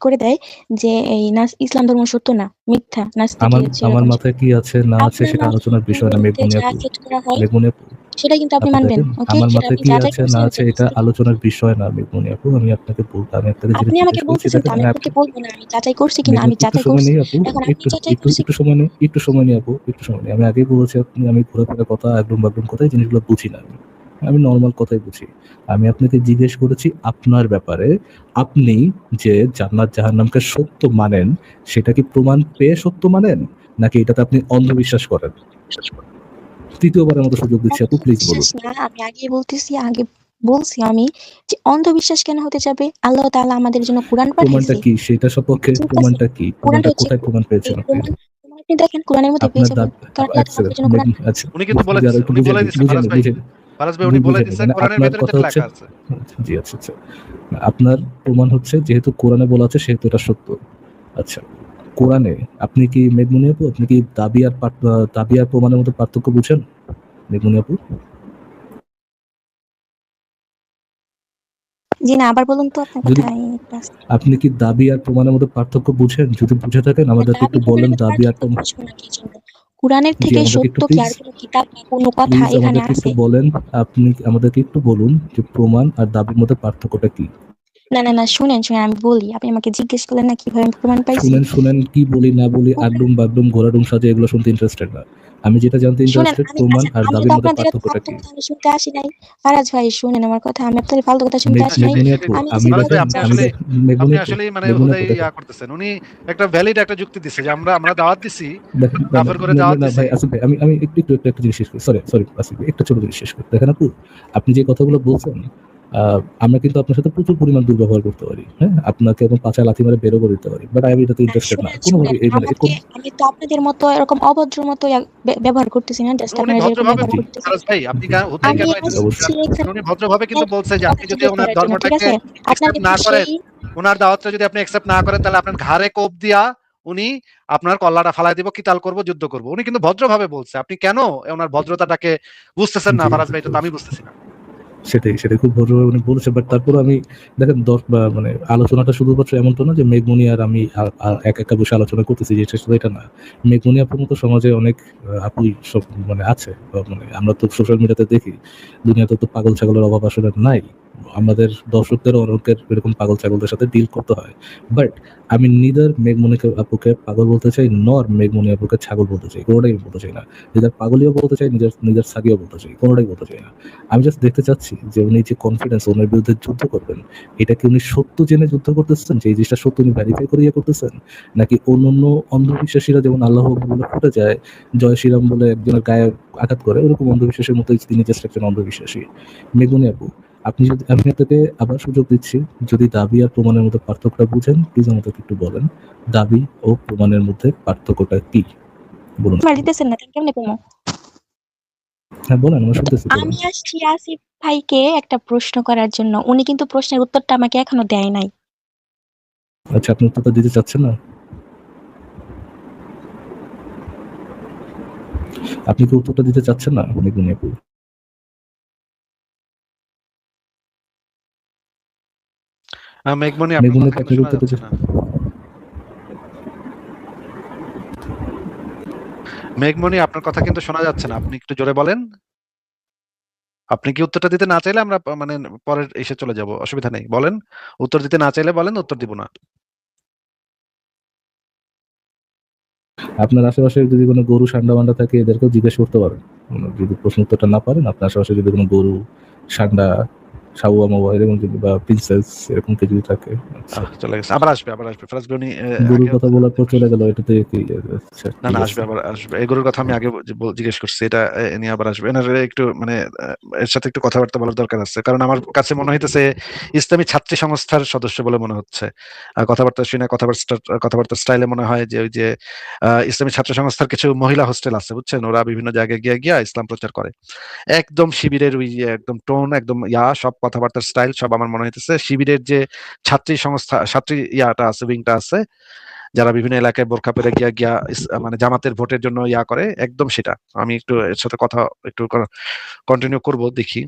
করে দেয় যে এই ইসলাম ধর্ম সত্য না, মিথ্যা, নাস্তিক আমার যেরকম, মাথায় কি আছে না আছে আপনার সেটা মাথার আলোচনার বিষয় না, মধ্যে মেঘমণি যা আপু। সেট করা হয় মেঘমণি আপু, সেটা কিন্তু আপনি আপু মানবেন। দেখেন, ওকে? আমার সেটা মাথায় আপনি কি যাচাই আছে না করছেন আছে যে এটা মুসলিম। আলোচনার বিষয় না, মেঘমণি আপু। আমি আপনাকে যেটা আপনি আমাকে জিজ্ঞেস করছি, বলতেছেন তো, দেখেন আমি আপনাকে বলবো না আমি যাচাই করছি কিনা, আমি একটু যাচাই সময় করছি। নেই আপু, এখন আপনি একটু যাচাই একটু করছেন। একটু সময় নেই, একটু সময় নেই আপু, একটু সময় নেই। আমি আগেই বলেছি, আমি ঘোরাফেরা কথা, একদম বাগডুম কথা, এই জিনিসগুলো বুঝি না আমি নর্মাল কথাই বুঝি। আমি আপনাকে জিজ্ঞেস করেছি আপনার ব্যাপারে, আপনি যে জান্নাত জাহান্নামকে সত্য মানেন, সেটা কি প্রমাণ পেয়ে সত্য মানেন, নাকি এটাতে আপনি অন্ধবিশ্বাস করেন? তৃতীয়বারের মতো সুযোগ দিচ্ছি আপু, প্লিজ অন্ধবিশ্বাস বলুন। না, আমি আগে বলতেছি, আগে বলছি আমি যে অন্ধবিশ্বাস কেন হতে যাবে? আল্লাহ তাআলা আমাদের জন্য কোরআন প্রমাণটা পাঠাইছে, কি সেটা সপক্ষে, ঠিক আছে? প্রমাণটা কি, কোরআনটা প্রমাণটা হচ্ছে, কোথায় প্রমাণ পেয়েছেন এই আপনি? প্রমাণ আপনি দেখেন কোরআনের মধ্যে পেয়ে আপনার যাবেন, কারণ আল্লাহ এক তাআলা আমাদের সেকেন্ড, জন্য কোরআন পাঠাইছে। উনি কিন্তু বলে দিছে, একটু উনি বুঝে বলে নিই, দিছে বুঝে ফারাজ নিই, ভাই, বুঝে উনি বলে বুঝে নিই। দিছে মানে কোরআনের আপনার ভিতরে কথা এটা হচ্ছে, লেখা আছে। জি আচ্ছা আচ্ছা, আপনার প্রমাণ হচ্ছে যেহেতু কোরআনে বলা আছে সেহেতু এটা সত্য। আচ্ছা, কোরআনে আপনি কি, মেঘমণি আপু, আপনি কি দাবি আর প্রমাণের মধ্যে পার্থক্য বুঝেন, মেঘমণি আপু? জি না, আবার বলুন তো আপনার যদি কথা একটু আস্তে। আপনি কি দাবি আর প্রমাণের মধ্যে পার্থক্য বুঝেন? যদি বুঝে থাকেন আমাদেরকে দাবি একটু প্রমাণের বলেন, মধ্যে দাবি আর পার্থক্য প্রমাণ। বুঝবো না কি জন্য? কোরআনের জি থেকে আমাদেরকে সত্য একটু কি প্লিজ, আর কোনো কিতাব বা কোনো কথা প্লিজ এখানে আমাদেরকে একটু আছে? বলেন, আপনি আমাদেরকে একটু বলুন যে প্রমাণ আর দাবির মধ্যে পার্থক্যটা কি? না না না, শুনেন শুনেন, আমি বলি। আপনি আমাকে জিজ্ঞেস করলেন না কিভাবে আমি প্রমাণ পাইছি। শুনেন কি বলি না বলি, আগডুম বাগডুম ঘোরাডুম সাজে এগুলো শুনতে ইন্টারেস্টেড না। আমি যেটা জানতে শুনেন, ইন্টারেস্টেড আমি প্রমাণ আচ্ছা, আর আমি দাবির তো মধ্যে আপনাদের এত পার্থক্যটা ফালতু কি? কথা আমি শুনতে আসি নাই। ফারাজ ভাই শুনেন আমার কথা, আমি আপনাদের ফালতু কথা শুনতে আসি নাই। মেঘমনি আপু, আমি আমি কিছু দেখেন, বলতে আমি চাচ্ছি। মেঘমনি আপনি আপু, আসলেই মানে মেঘমনি আপু হুদাই দেখেন, করতেছেন। উনি একটা ভ্যালিড একটা যুক্তি দিচ্ছে যে আমরা দাওয়াত দিছি, দেখেন কাফের করে দাওয়াত না দিছি। ভাই আসিফ ভাই, আমি একটা জিনিস শেষ করি, সরি আসিফ ভাই, একটা ছোট জিনিস শেষ করি। দেখেন আপু, আপনি যে কথাগুলো বলছেন, আমরা কিন্তু আপনার সাথে প্রচুর পরিমাণ দুর্ব্যবহার করতে পারি, হ্যাঁ, আপনাকে এবং পাছায় লাথি মারে বেরো করে দিতে পারি, বাট আমি এটাতে ইন্টারেস্টেড না কোনোভাবে। এই মানে আমি তো আপনাদের মতো এরকম অভদ্র মতো ব্যবহার করতেছি না, জাস্ট উনি আপনারা যেরকম ভদ্রভাবে ব্যবহার জি বলছেন, করতেছেন। ফারাজ ভাই, আপনি জি হুদাই আমি কেন এটা জি, যুক্তি আসছি অবশ্যই। দিচ্ছেন? উনি ভদ্রভাবে কিন্তু বলছে যে আপনি কথা যদি জিজ্ঞেস ওনার করার জন্য, ঠিক ধর্মটাকে আছে? আপনার একসেপ্ট কিন্তু না করেন, সেই ওনার দাওয়াতটা যদি আপনি একসেপ্ট না করেন, তাহলে আপনার ঘাড়ে কোপ দিয়া উনি আপনার কল্লাটা ফালাই দিব, কিতাল করব, যুদ্ধ করব। উনি কিন্তু ভদ্রভাবে বলছে। আপনি কেন ওনার ভদ্রতাটাকে বুঝতেছেন না জি ফারাজ আসিফ ভাই? এটা ভাই, তো আমি বুঝতেছি না। সেটাই খুব ভদ্রভাবে উনি বলেছে, বাট তারপর আমি দেখেন মানে আলোচনাটা শুধুমাত্র এমনটা না যে মেঘমনি আর আমি একা বসে আলোচনা করতেছি, যেটা শুধু এটা না। মেঘমনি আপুর মতো সমাজে অনেক আপুই সব মানে আছে, মানে আমরা তো সোশ্যাল মিডিয়াতে দেখি, দুনিয়াতে তো পাগল ছাগলের অভাব আসলে নাই। আমাদের দর্শকদেরও অনেকের এরকম পাগল ছাগলদের সাথে ডিল করতে হয়। বাট আমি নিদার মেঘমনিকে আপুকে পাগল বলতে চাই, নর মেঘমনি আপুকে ছাগল বলতে চাই, কোনোটাই বলতে চাই না। নিজের পাগলিও বলতে চাই, নিজের সাগিও বলতে চাই, কোনোটাই বলতে চাই না। আমি জাস্ট দেখতে চাচ্ছি যে উনি যে কনফিডেন্স, ওনার বিরুদ্ধে যুদ্ধ করবেন, এটা কি উনি সত্য জেনে যুদ্ধ করতেছেন, যে এই জিনিসটা সত্য উনি ভেরিফাই করে করতেছেন, নাকি অন্যান্য অন্ধবিশ্বাসীরা যেমন আল্লাহ বলে ফুটে যায়, জয় শ্রীরাম বলে একজনের গায়ে আঘাত করে, ওরকম অন্ধবিশ্বাসের মতো তিনি জাস্ট একজন অন্ধবিশ্বাসী? মেগুনি আপু, আপনি যদি, আমি আপনাকে আবার সুযোগ দিচ্ছি, যদি দাবি আর প্রমাণের মধ্যে পার্থক্যটা বুঝেন, প্লিজ আমাকে একটু বলেন, দাবি ও প্রমাণের মধ্যে পার্থক্যটা কি বলুন। আমার দিতেছেন না, কেমনে কমো? হ্যাঁ বলেন, আমরা শুনতেছি, বলেন। আমি আসছি আসিফ ভাইকে একটা প্রশ্ন করার জন্য। উনি কিন্তু প্রশ্নের উত্তরটা আমাকে এখনো দেয় নাই। আচ্ছা, আপনি উত্তরটা দিতে চাচ্ছেন না? আপনি কি উত্তরটা দিতে চাচ্ছেন না মেগুনি আপু? মেঘমনি, আপনার মেগুনি কথা আপু, কিন্তু আপনার শোনা উত্তরটা যাচ্ছে না। মেঘমনি, আপনার কথা কিন্তু শোনা যাচ্ছে না। আপনি একটু জোরে বলেন। আপনি কি উত্তরটা দিতে না চাইলে আমরা মানে পরের এসে চলে যাব, অসুবিধা নেই, বলেন। উত্তর দিতে না চাইলে বলেন, উত্তর দিব না। আপনার আশেপাশে যদি কোনো গরু সান্ডা মান্ডা থাকে, এদেরকেও জিজ্ঞেস করতে পারেন। যদি প্রশ্ন উত্তরটা না পারেন, আপনার আশেপাশে যদি কোনো গরু সান্ডা সাউয়া মাওয়া এরকম যদি, বা প্রিন্সেস এরকম কেউ যদি থাকে, আচ্ছা। চলে গেছে, আবার আসবে, ফারাজ ভাই, উনি গরুর আগে কথা বলার পর চলে গেল, এটাতে কি? আচ্ছা না ঠিক না, আছে। আসবে, আবার আসবে। এগুলোর কথা আমি আগে জিজ্ঞেস করছি, এটা নিয়ে আবার আসবে। এনার একটু মানে এর সাথে একটু কথাবার্তা বলার দরকার আছে, কারণ আমার কাছে মনে হইতেছে ইসলামী ছাত্রী সংস্থার সদস্য বলে মনে হচ্ছে। কথাবার্তা শুনে, কথাবার্তা স্টাইলে মনে হয় যে ওই যে ইসলামী ছাত্র সংস্থার কিছু মহিলা হোস্টেল আছে, বুঝছেন, ওরা বিভিন্ন জায়গায় গিয়া ইসলাম প্রচার করে। একদম শিবিরের ওই একদম টোন, একদম সব কথাবার্তার স্টাইল সব আমার মনে হইতেছে শিবিরের যে ছাত্রী সংস্থা, ছাত্রী ইয়াটা আছে, উইংটা আছে, যারা বিভিন্ন এলাকায় বোরখা পরে গিয়া মানে জামাতের ভোটের জন্য করে, একদম সেটা। আমি একটু এর সাথে কথা একটু কন্টিনিউ করব, দেখি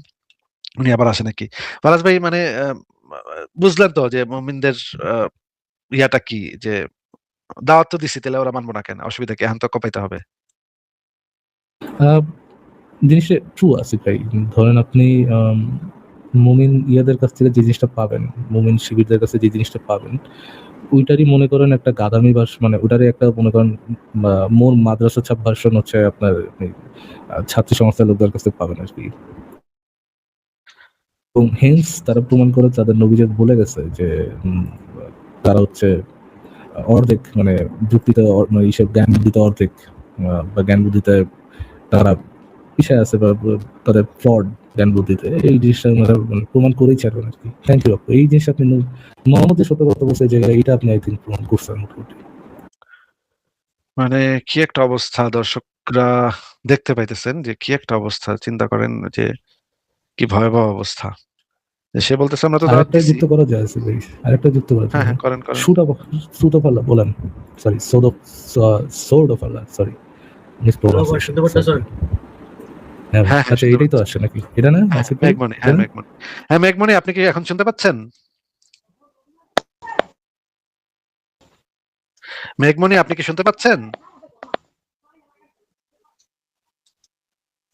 উনি আবার আসে নাকি। ফারাজ ভাই, মানে বুঝলেন তো যে মুমিনদের আহ, ইয়াটা কি, যে দাওয়াত তো দিছি, তাহলে ওরা মানবো না কেন? অসুবিধা কি? এখন তো কপাইতে হবে। আহ, জিনিসটা ট্রু আছে ভাই। ধরেন আপনি মুমিন ইয়াদের কাছ থেকে যে জিনিসটা পাবেন, মুমিন শিবিরদের কাছে যে জিনিসটা পাবেন, ওইটারই মনে করেন একটা গাদামি ভার্স, মানে ওইটারই একটা মনে করেন মোর মাদ্রাসা ছাপ ভার্সন হচ্ছে আপনার ছাত্রী সংস্থার লোকদের কাছে পাবেন আর কি। এবং হেন্স তারা প্রমাণ করে, তাদের নবীজি বলে গেছে যে তারা হচ্ছে অর্ধেক, মানে যুক্তিতে মানে এইসব জ্ঞান বুদ্ধিতে অর্ধেক, বা জ্ঞান বুদ্ধিতে তারা পিছায় আছে, বা তাদের ফ্লড জ্ঞান বুদ্ধিতে। এই জিনিসটা ওনারা মানে প্রমাণ করেই ছাড়বেন আর কি। থ্যাংক ইউ আপু। এই জিনিসটা আপনি মোহাম্মদের সত্য কথা বলছে যে এটা আপনি আই থিঙ্ক প্রমাণ করছেন মোটামুটি। মানে কি একটা অবস্থা, দর্শকরা দেখতে পাইতেছেন যে কি একটা অবস্থা, চিন্তা করেন যে কি ভয়াবহ অবস্থা। সে বলতেছে আমরা তো দাওয়াত আরেকটা দিছি। যুক্ত করা যায় আছে ভাই, আরেকটা যুক্ত করা হ্যাঁ যায়। হ্যাঁ, করেন করেন। সুট অফ আল্লাহ বলেন, sorry, sword of Allah, sorry, miss pronunciation. হ্যাঁ হ্যাঁ হ্যাঁ, আচ্ছা, শুনতে এটাই তো পাচ্ছি। আসছে নাকি? এটা না আসিফ ভাই? মেঘমণি, এটা না? হ্যাঁ মেঘমণি, আপনি কি এখন শুনতে পাচ্ছেন? মেঘমণি, আপনি কি শুনতে পাচ্ছেন?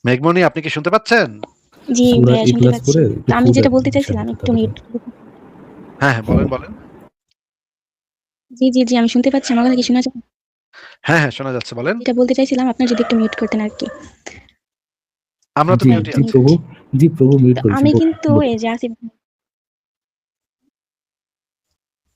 মেঘমণি, আপনি কি শুনতে পাচ্ছেন? জি সূরা ভাইয়া, শুনতে ইখলাস পাচ্ছি। পড়ে তো একটু আমি ফু যেটা দেন বলতে চাইছিলাম, ইনশাআল্লাহ একটু তাহলে মিউট। হ্যাঁ হ্যাঁ, বলেন বলেন। জি জি জি, আমি শুনতে পাচ্ছি। আমার কথা কি শোনা যাচ্ছে? হ্যাঁ, হ্যাঁ, শোনা যাচ্ছে, বলেন। যেটা বলতে চাইছিলাম, আপনার যদি একটু মিউট করতেন আর কি। আমরা তো জি মিউটই জি আছি। প্রভু, জি প্রভু মিউট তো করেছি, আমি বলুন কিন্তু বলুন। এই যে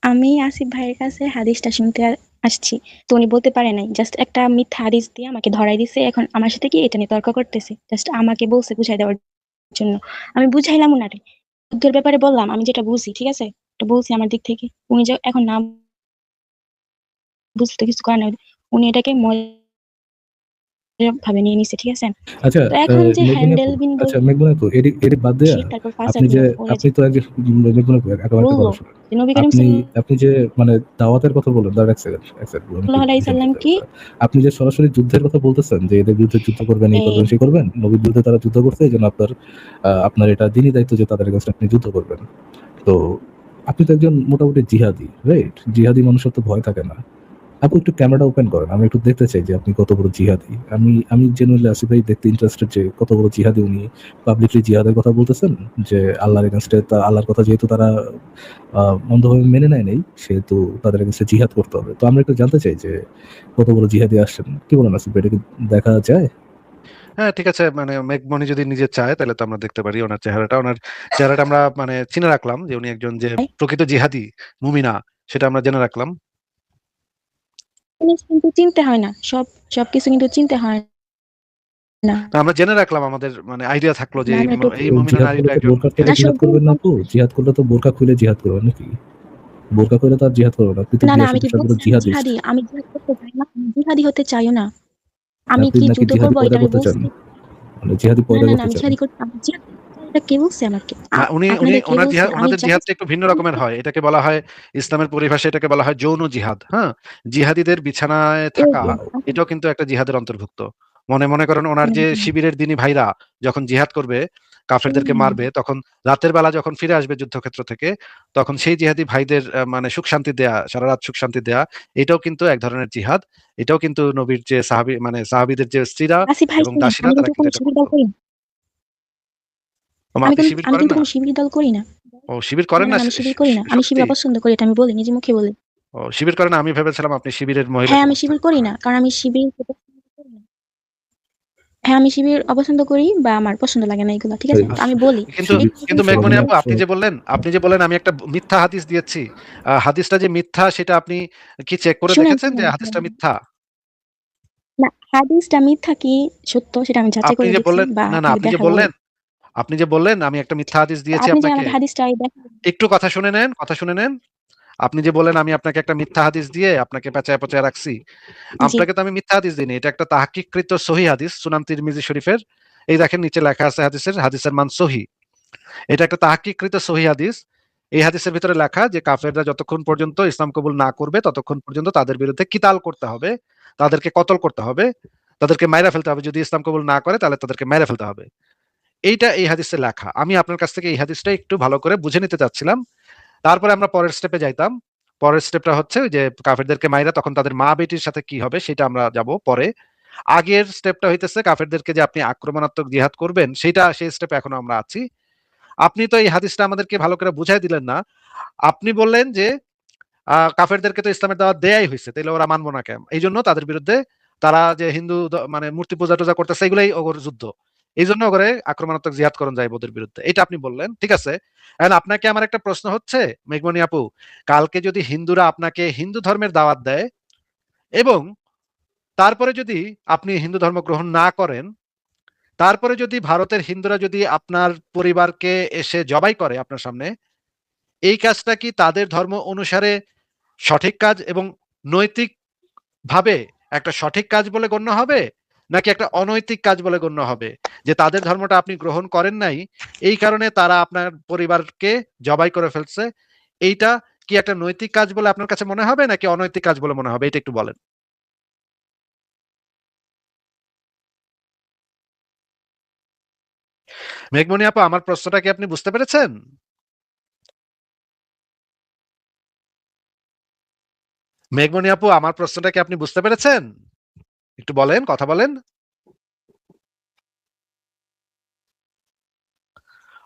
আমি আসিফ ভাইয়ের কাছে হাদিসটা শুনতে আসছি। তো উনি বলতে পারে নাই, জাস্ট একটা মিথ্যা হাদিস দিয়ে আমাকে ধরাই দিছে। এখন আমার সাথে কি এটা নিয়ে তর্ক করতেছে, জাস্ট আমাকে বলছে বুঝাই দেওয়ার জন্য। আমি বুঝাইলাম উনারে, যুদ্ধের ব্যাপারে বললাম আমি যেটা বুঝি, ঠিক আছে, এটা বলছি আমার দিক থেকে। উনি যে এখন না বুঝতে কিছু করে না, উনি এটাকে মজা ভাবে নিয়ে নিছে, ঠিক আছে। আচ্ছা তো এখন যে মেঘমনি আপু, হ্যান্ডেল বিন আচ্ছা মেঘমনি আপু, এটি এটি বাদ দেয়া তারপর আপনি যে, ওরা যে আপনি তো একজন, মেঘমনি আপু আমার একটা বললো কথা শুনুন। যে নবী করিম আপনি আপনি যে মানে দাওয়াতের কথা বললেন, দাঁড়ান এক সেকেন্ড, এক সেকেন্ড, আমি একটু সাল্লাল্লাহু আলাইহি বুঝে সাল্লাম নিতে কি হবে। আপনি যে সরাসরি যুদ্ধের কথা বলতেছেন যে এদের বিরুদ্ধে যুদ্ধ করবেন, এই করবেন, সেই করবেন, নবীর বিরুদ্ধে তারা যুদ্ধ করছে, এই জন্য আপনার আপনার এটা দিনই দায়িত্ব যে তাদের কাছে আপনি যুদ্ধ করবেন। তো আপনি তো একজন মোটামুটি জিহাদি, রাইট? জিহাদি মানুষের তো ভয় থাকে না। আপু একটু ক্যামেরাটা ওপেন করেন, আমি একটু দেখতে চাই যে আপনি কত বড় জিহাদি। আমি জেনুইনলি আসিফ ভাই দেখতে ইন্টারেস্টেড যে কত বড় জিহাদি উনি। পাবলিকলি জিহাদের কথা বলতেছেন যে আল্লাহর এগেনস্টে, আল্লাহর কথা যেহেতু তারা অন্ধভাবে মেনে নেয় নেই, সেহেতু তাদের এগেনস্টে জিহাদ করতে হবে। তো আমরা একটু জানতে চাই যে কত বড় জিহাদি আসছেন, কি বলেন আসিফ ভাই, এটা কি দেখা যায়? হ্যাঁ, ঠিক আছে, মানে মেঘমণি যদি নিজে চায় তাহলে তো আমরা দেখতে পারি ওনার চেহারাটা আমরা মানে চিনে রাখলাম যে উনি একজন যে প্রকৃত জিহাদি মুমিনা, সেটা আমরা জেনে রাখলাম। জিনিস কিন্তু চিনতে হয় না, সবকিছু কিন্তু চিনতে হয় না। তো আমরা জেনে রাখলাম, আমাদের মানে আইডিয়া থাকলো যে না, এই না, একটু এই মুমিনা জিহাদ করলে নারীটা তো একজন বোরকা খুলে না, জিহাদ সব করবেন না আপু? জিহাদ করলে তো বোরকা খুলে জিহাদ করবেন নাকি? বোরকা খুলে তো আর জিহাদ করবেন না, আপনি তো না, না, বিয়ে আমি কি বিশাল বড় বলছি আমি জিহাদিস্ট। জিহাদি? আমি জিহাদ করতে চাই না, আমি জিহাদি হতে চাইও না। আমি আপনি কি নাকি যুদ্ধ জিহাদি করবো এটা পয়দা আমি করতে চান, বলছি? মানে জিহাদি না, পয়দা না, না, করতে আমি চান? জিহাদি করতে, আমি জিহাদ করতে চাই, এটা কে বলছে আমাকে? উনি উনি আপনাদের কে ওনার বলছে? জিহাদ, আমি ওনাদের জাস্ট জিহাদটা একটু ভিন্ন রকমের হয়, এটাকে বলা হয় ইসলামের পরিভাষায় এটাকে বলা হয় যৌন জিহাদ। হ্যাঁ, জিহাদিদের বিছানায় এই থাকা যে এটাও কিন্তু একটা জিহাদের অন্তর্ভুক্ত। মনে করেন ওনার যে শিবিরের দিনী ভাইরা যখন জিহাদ করবে, কাফেরদেরকে মারবে, তখন রাতের বেলা যখন ফিরে আসবে যুদ্ধক্ষেত্র থেকে, তখন সেই জিহাদি ভাইদের মানে সুখ শান্তি দেয়া, সারা রাত সুখ শান্তি দেয়া, এটাও কিন্তু এক ধরনের জিহাদ। এটাও কিন্তু নবীর যে সাহাবী মানে সাহাবীদের যে স্ত্রীরা আসিফ ভাই এবং শুনেন, দাসীরা আমি তারা কিন্তু কিন্তু কোনো এটা শিবির করত। দল করি না। ওমা, আপনি শিবির আমি করেন কিন্তু না? কোনো শিবির দল করি না। ও শিবির না, করেন না, না, না, আমি শিবির করি না। আমি সত্যি? শিবির অপছন্দ করি, এটা আমি বলি, নিজে মুখে বলি। ও শিবির করেন না, আমি ভেবেছিলাম আপনি শিবিরের মহিলা হ্যাঁ, আমি সমর্থক। শিবির করি না, কারণ আমি শিবির পছন্দ করি না। হ্যাঁ, আমি শিবির অপছন্দ করি বা আমার পছন্দ লাগে না এগুলো, ঠিক আছে? তো আমি বলি কিন্তু শিবির কিন্তু মেঘমণি সরঞ্জাম আপু, আপনি যে বললেন আমি একটা মিথ্যা হাদিস দিয়েছি, হাদিসটা যে মিথ্যা সেটা আপনি কি চেক করে শুনেন, দেখেছেন যে শুনেন, হাদিসটা মিথ্যা? না, হাদিসটা মিথ্যা কি সত্য সেটা আমি যাচাই আপনি করে যে দেখছি বললেন, বা না না, আপনাকে দেখাবো। আপনি যে বললেন আমি একটা মিথ্যা হাদিস তো দিয়েছি আপনি যে আপনাকে, আমাকে হাদিসটা দেখাবেন। একটু কথা শুনে নেন। আপনি যে বললেন আমি আপনাকে একটা মিথ্যা হাদিস দিয়ে আপনাকে পেঁচায় পেঁচায় রাখছি, জি, আপনাকে তো আমি মিথ্যা হাদিস দিইনি, এটা একটা তাহকিককৃত সহি হাদিস, সুনান তিরমিজি শরীফের। এই দেখেন নিচে লেখা আছে হাদিসের মান সহি। এটা একটা তাহকিককৃত সহি হাদিস। এই হাদিসের ভিতরে লেখা যে কাফেররা যতক্ষণ পর্যন্ত ইসলাম কবুল না করবে ততক্ষণ পর্যন্ত তাদের বিরুদ্ধে কিতাল করতে হবে, তাদেরকে কতল করতে হবে, তাদেরকে মাইরা ফেলতে হবে। যদি ইসলাম কবুল না করে তাহলে তাদেরকে মাইরা ফেলতে হবে। এইটা এই হাদিসে লেখা। আমি আপনার কাছ থেকে এই হাদিসটা একটু ভালো করে বুঝে নিতে চাচ্ছিলাম। তারপরে আমরা পরের স্টেপে যাইতাম। পরের স্টেপটা হচ্ছে ওই যে কাফেরদেরকে মাইরা তখন তাদের মা বেটির সাথে কি হবে সেটা আমরা যাব পরে। আগের স্টেপটা হইতেছে কাফেরদেরকে যে আপনি আক্রমণাত্মক জিহাদ করবেন, সেই স্টেপে এখনো আমরা আছি। আপনি তো এই হাদিসটা আমাদেরকে ভালো করে বুঝাই দিলেন না। আপনি বললেন যে কাফেরদেরকে তো ইসলামের দাওয়াত দেয়াই হইছে, তাইলে ওরা মানবো না কেন? এইজন্য তাদের বিরুদ্ধে তারা যে হিন্দু মানে মূর্তি পূজা-টূজা করতেছে এগুলাই ওগর যুদ্ধ। এইজন্য ওগরে আক্রমণাত্মক জিহাদ করণ যায় ওদের বিরুদ্ধে। এটা আপনি বললেন। ঠিক আছে। এখন আপনাকে আমার একটা প্রশ্ন হচ্ছে, মেঘমণি আপু, কালকে যদি হিন্দুরা আপনাকে হিন্দু ধর্মের দাওয়াত দেয় এবং তারপরে যদি আপনি হিন্দু ধর্ম গ্রহণ না করেন, তারপরে যদি ভারতের হিন্দুরা যদি আপনার পরিবারকে এসে জবাই করে আপনার সামনে, এই কাজটা কি তাদের ধর্ম অনুসারে সঠিক কাজ এবং নৈতিক ভাবে একটা সঠিক কাজ বলে গণ্য হবে, নাকি একটা অনৈতিক কাজ বলে গণ্য হবে? যে তাদের ধর্মটা আপনি গ্রহণ করেন নাই, এই কারণে তারা আপনার পরিবারকে জবাই করে ফেলছে, এইটা কি একটা নৈতিক কাজ বলে আপনার কাছে মনে হবে নাকি অনৈতিক কাজ বলে মনে হবে? এটা একটু বলেন। মেঘমণি আপু, আমার প্রশ্নটা কি আপনি বুঝতে পেরেছেন? মেঘমণি আপু, আমার প্রশ্নটা কি আপনি বুঝতে পেরেছেন? একটু বলেন, কথা বলেন।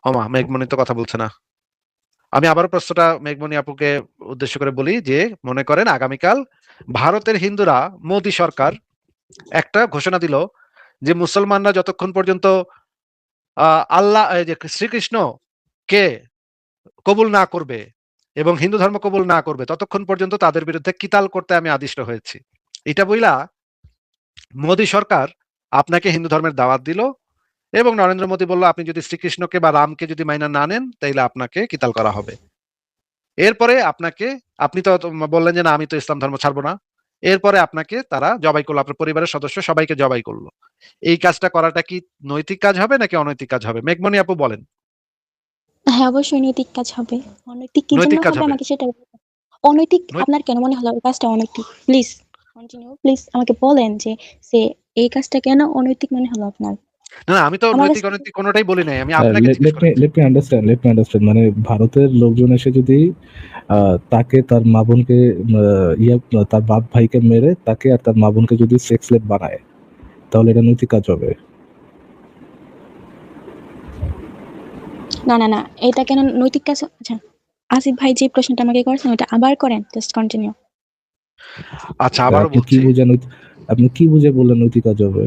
ওমা, মেঘমণি তো কথা বলছে না। আমি আবারও প্রশ্নটা মেঘমণি আপুকে উদ্দেশ্য করে বলি যে, মনে করেন আগামীকাল ভারতের হিন্দুরা, মোদী সরকার একটা ঘোষণা দিল যে মুসলমানরা যতক্ষণ পর্যন্ত আল্লাহ এই যে শ্রীকৃষ্ণ কে কবুল না করবে এবং হিন্দু ধর্ম কবুল না করবে ততক্ষণ পর্যন্ত তাদের বিরুদ্ধে কিতাল করতে আমি আদিষ্ট হয়েছি। এটা বইলা মোদী সরকার আপনাকে হিন্দু ধর্মের দাওয়াত দিল এবং নরেন্দ্র মোদী বলল আপনি যদি শ্রীকৃষ্ণকে বা রামকে যদি মাইনা না নেন তাইলে আপনাকে কিতাল করা হবে। এরপরে আপনাকে, আপনি তো বললেন যে না আমি তো ইসলাম ধর্ম ছাড়বো না, এরপরে আপনাকে তারা জবাই করলো, আপনার পরিবারের সদস্য সবাইকে জবাই করলো। এই কাজটা করাটা কি নৈতিক কাজ হবে নাকি অনৈতিক কাজ হবে? মেঘমণি আপু বলেন। হ্যাঁ, অবশ্যই নৈতিক কাজ হবে। অনৈতিক কি জন্য নৈতিক কাজ হবে হবে। আমাকে সেটা বলুন। অনৈতিক নৈ- আপনার কেন মনে হলো এই কাজটা অনৈতিক? প্লিজ কন্টিনিউ, প্লিজ আমাকে বলেন যে এই কাজটা কেন অনৈতিক মনে হলো আপনার? না না, আমি তো আমার নৈতিক কাছে অনৈতিক কোনোটাই বলি নাই, আমি আপনাকে জিজ্ঞেস লেট মি করেছি। লেট মি আন্ডারস্ট্যান্ড মানে ভারতের লোকজন এসে যদি তাকে তার মা বোনকে তার বাপ ভাইকে মেরে তাকে আর তার মা বোনকে যদি সেক্স স্লেভ বানায়, তাহলে এটা নৈতিক কাজ হবে? না, না, না। এটা কেন নৈতিক কাজ? আচ্ছা, আসিফ ভাই যে প্রশ্নটা আমাকে করেছেন ওটা আবার করেন। Just continue. আচ্ছা আবারও আপনি কি বলছি। বুঝে আপনি কি বুঝে বললেন নৈতিক কাজ হবে?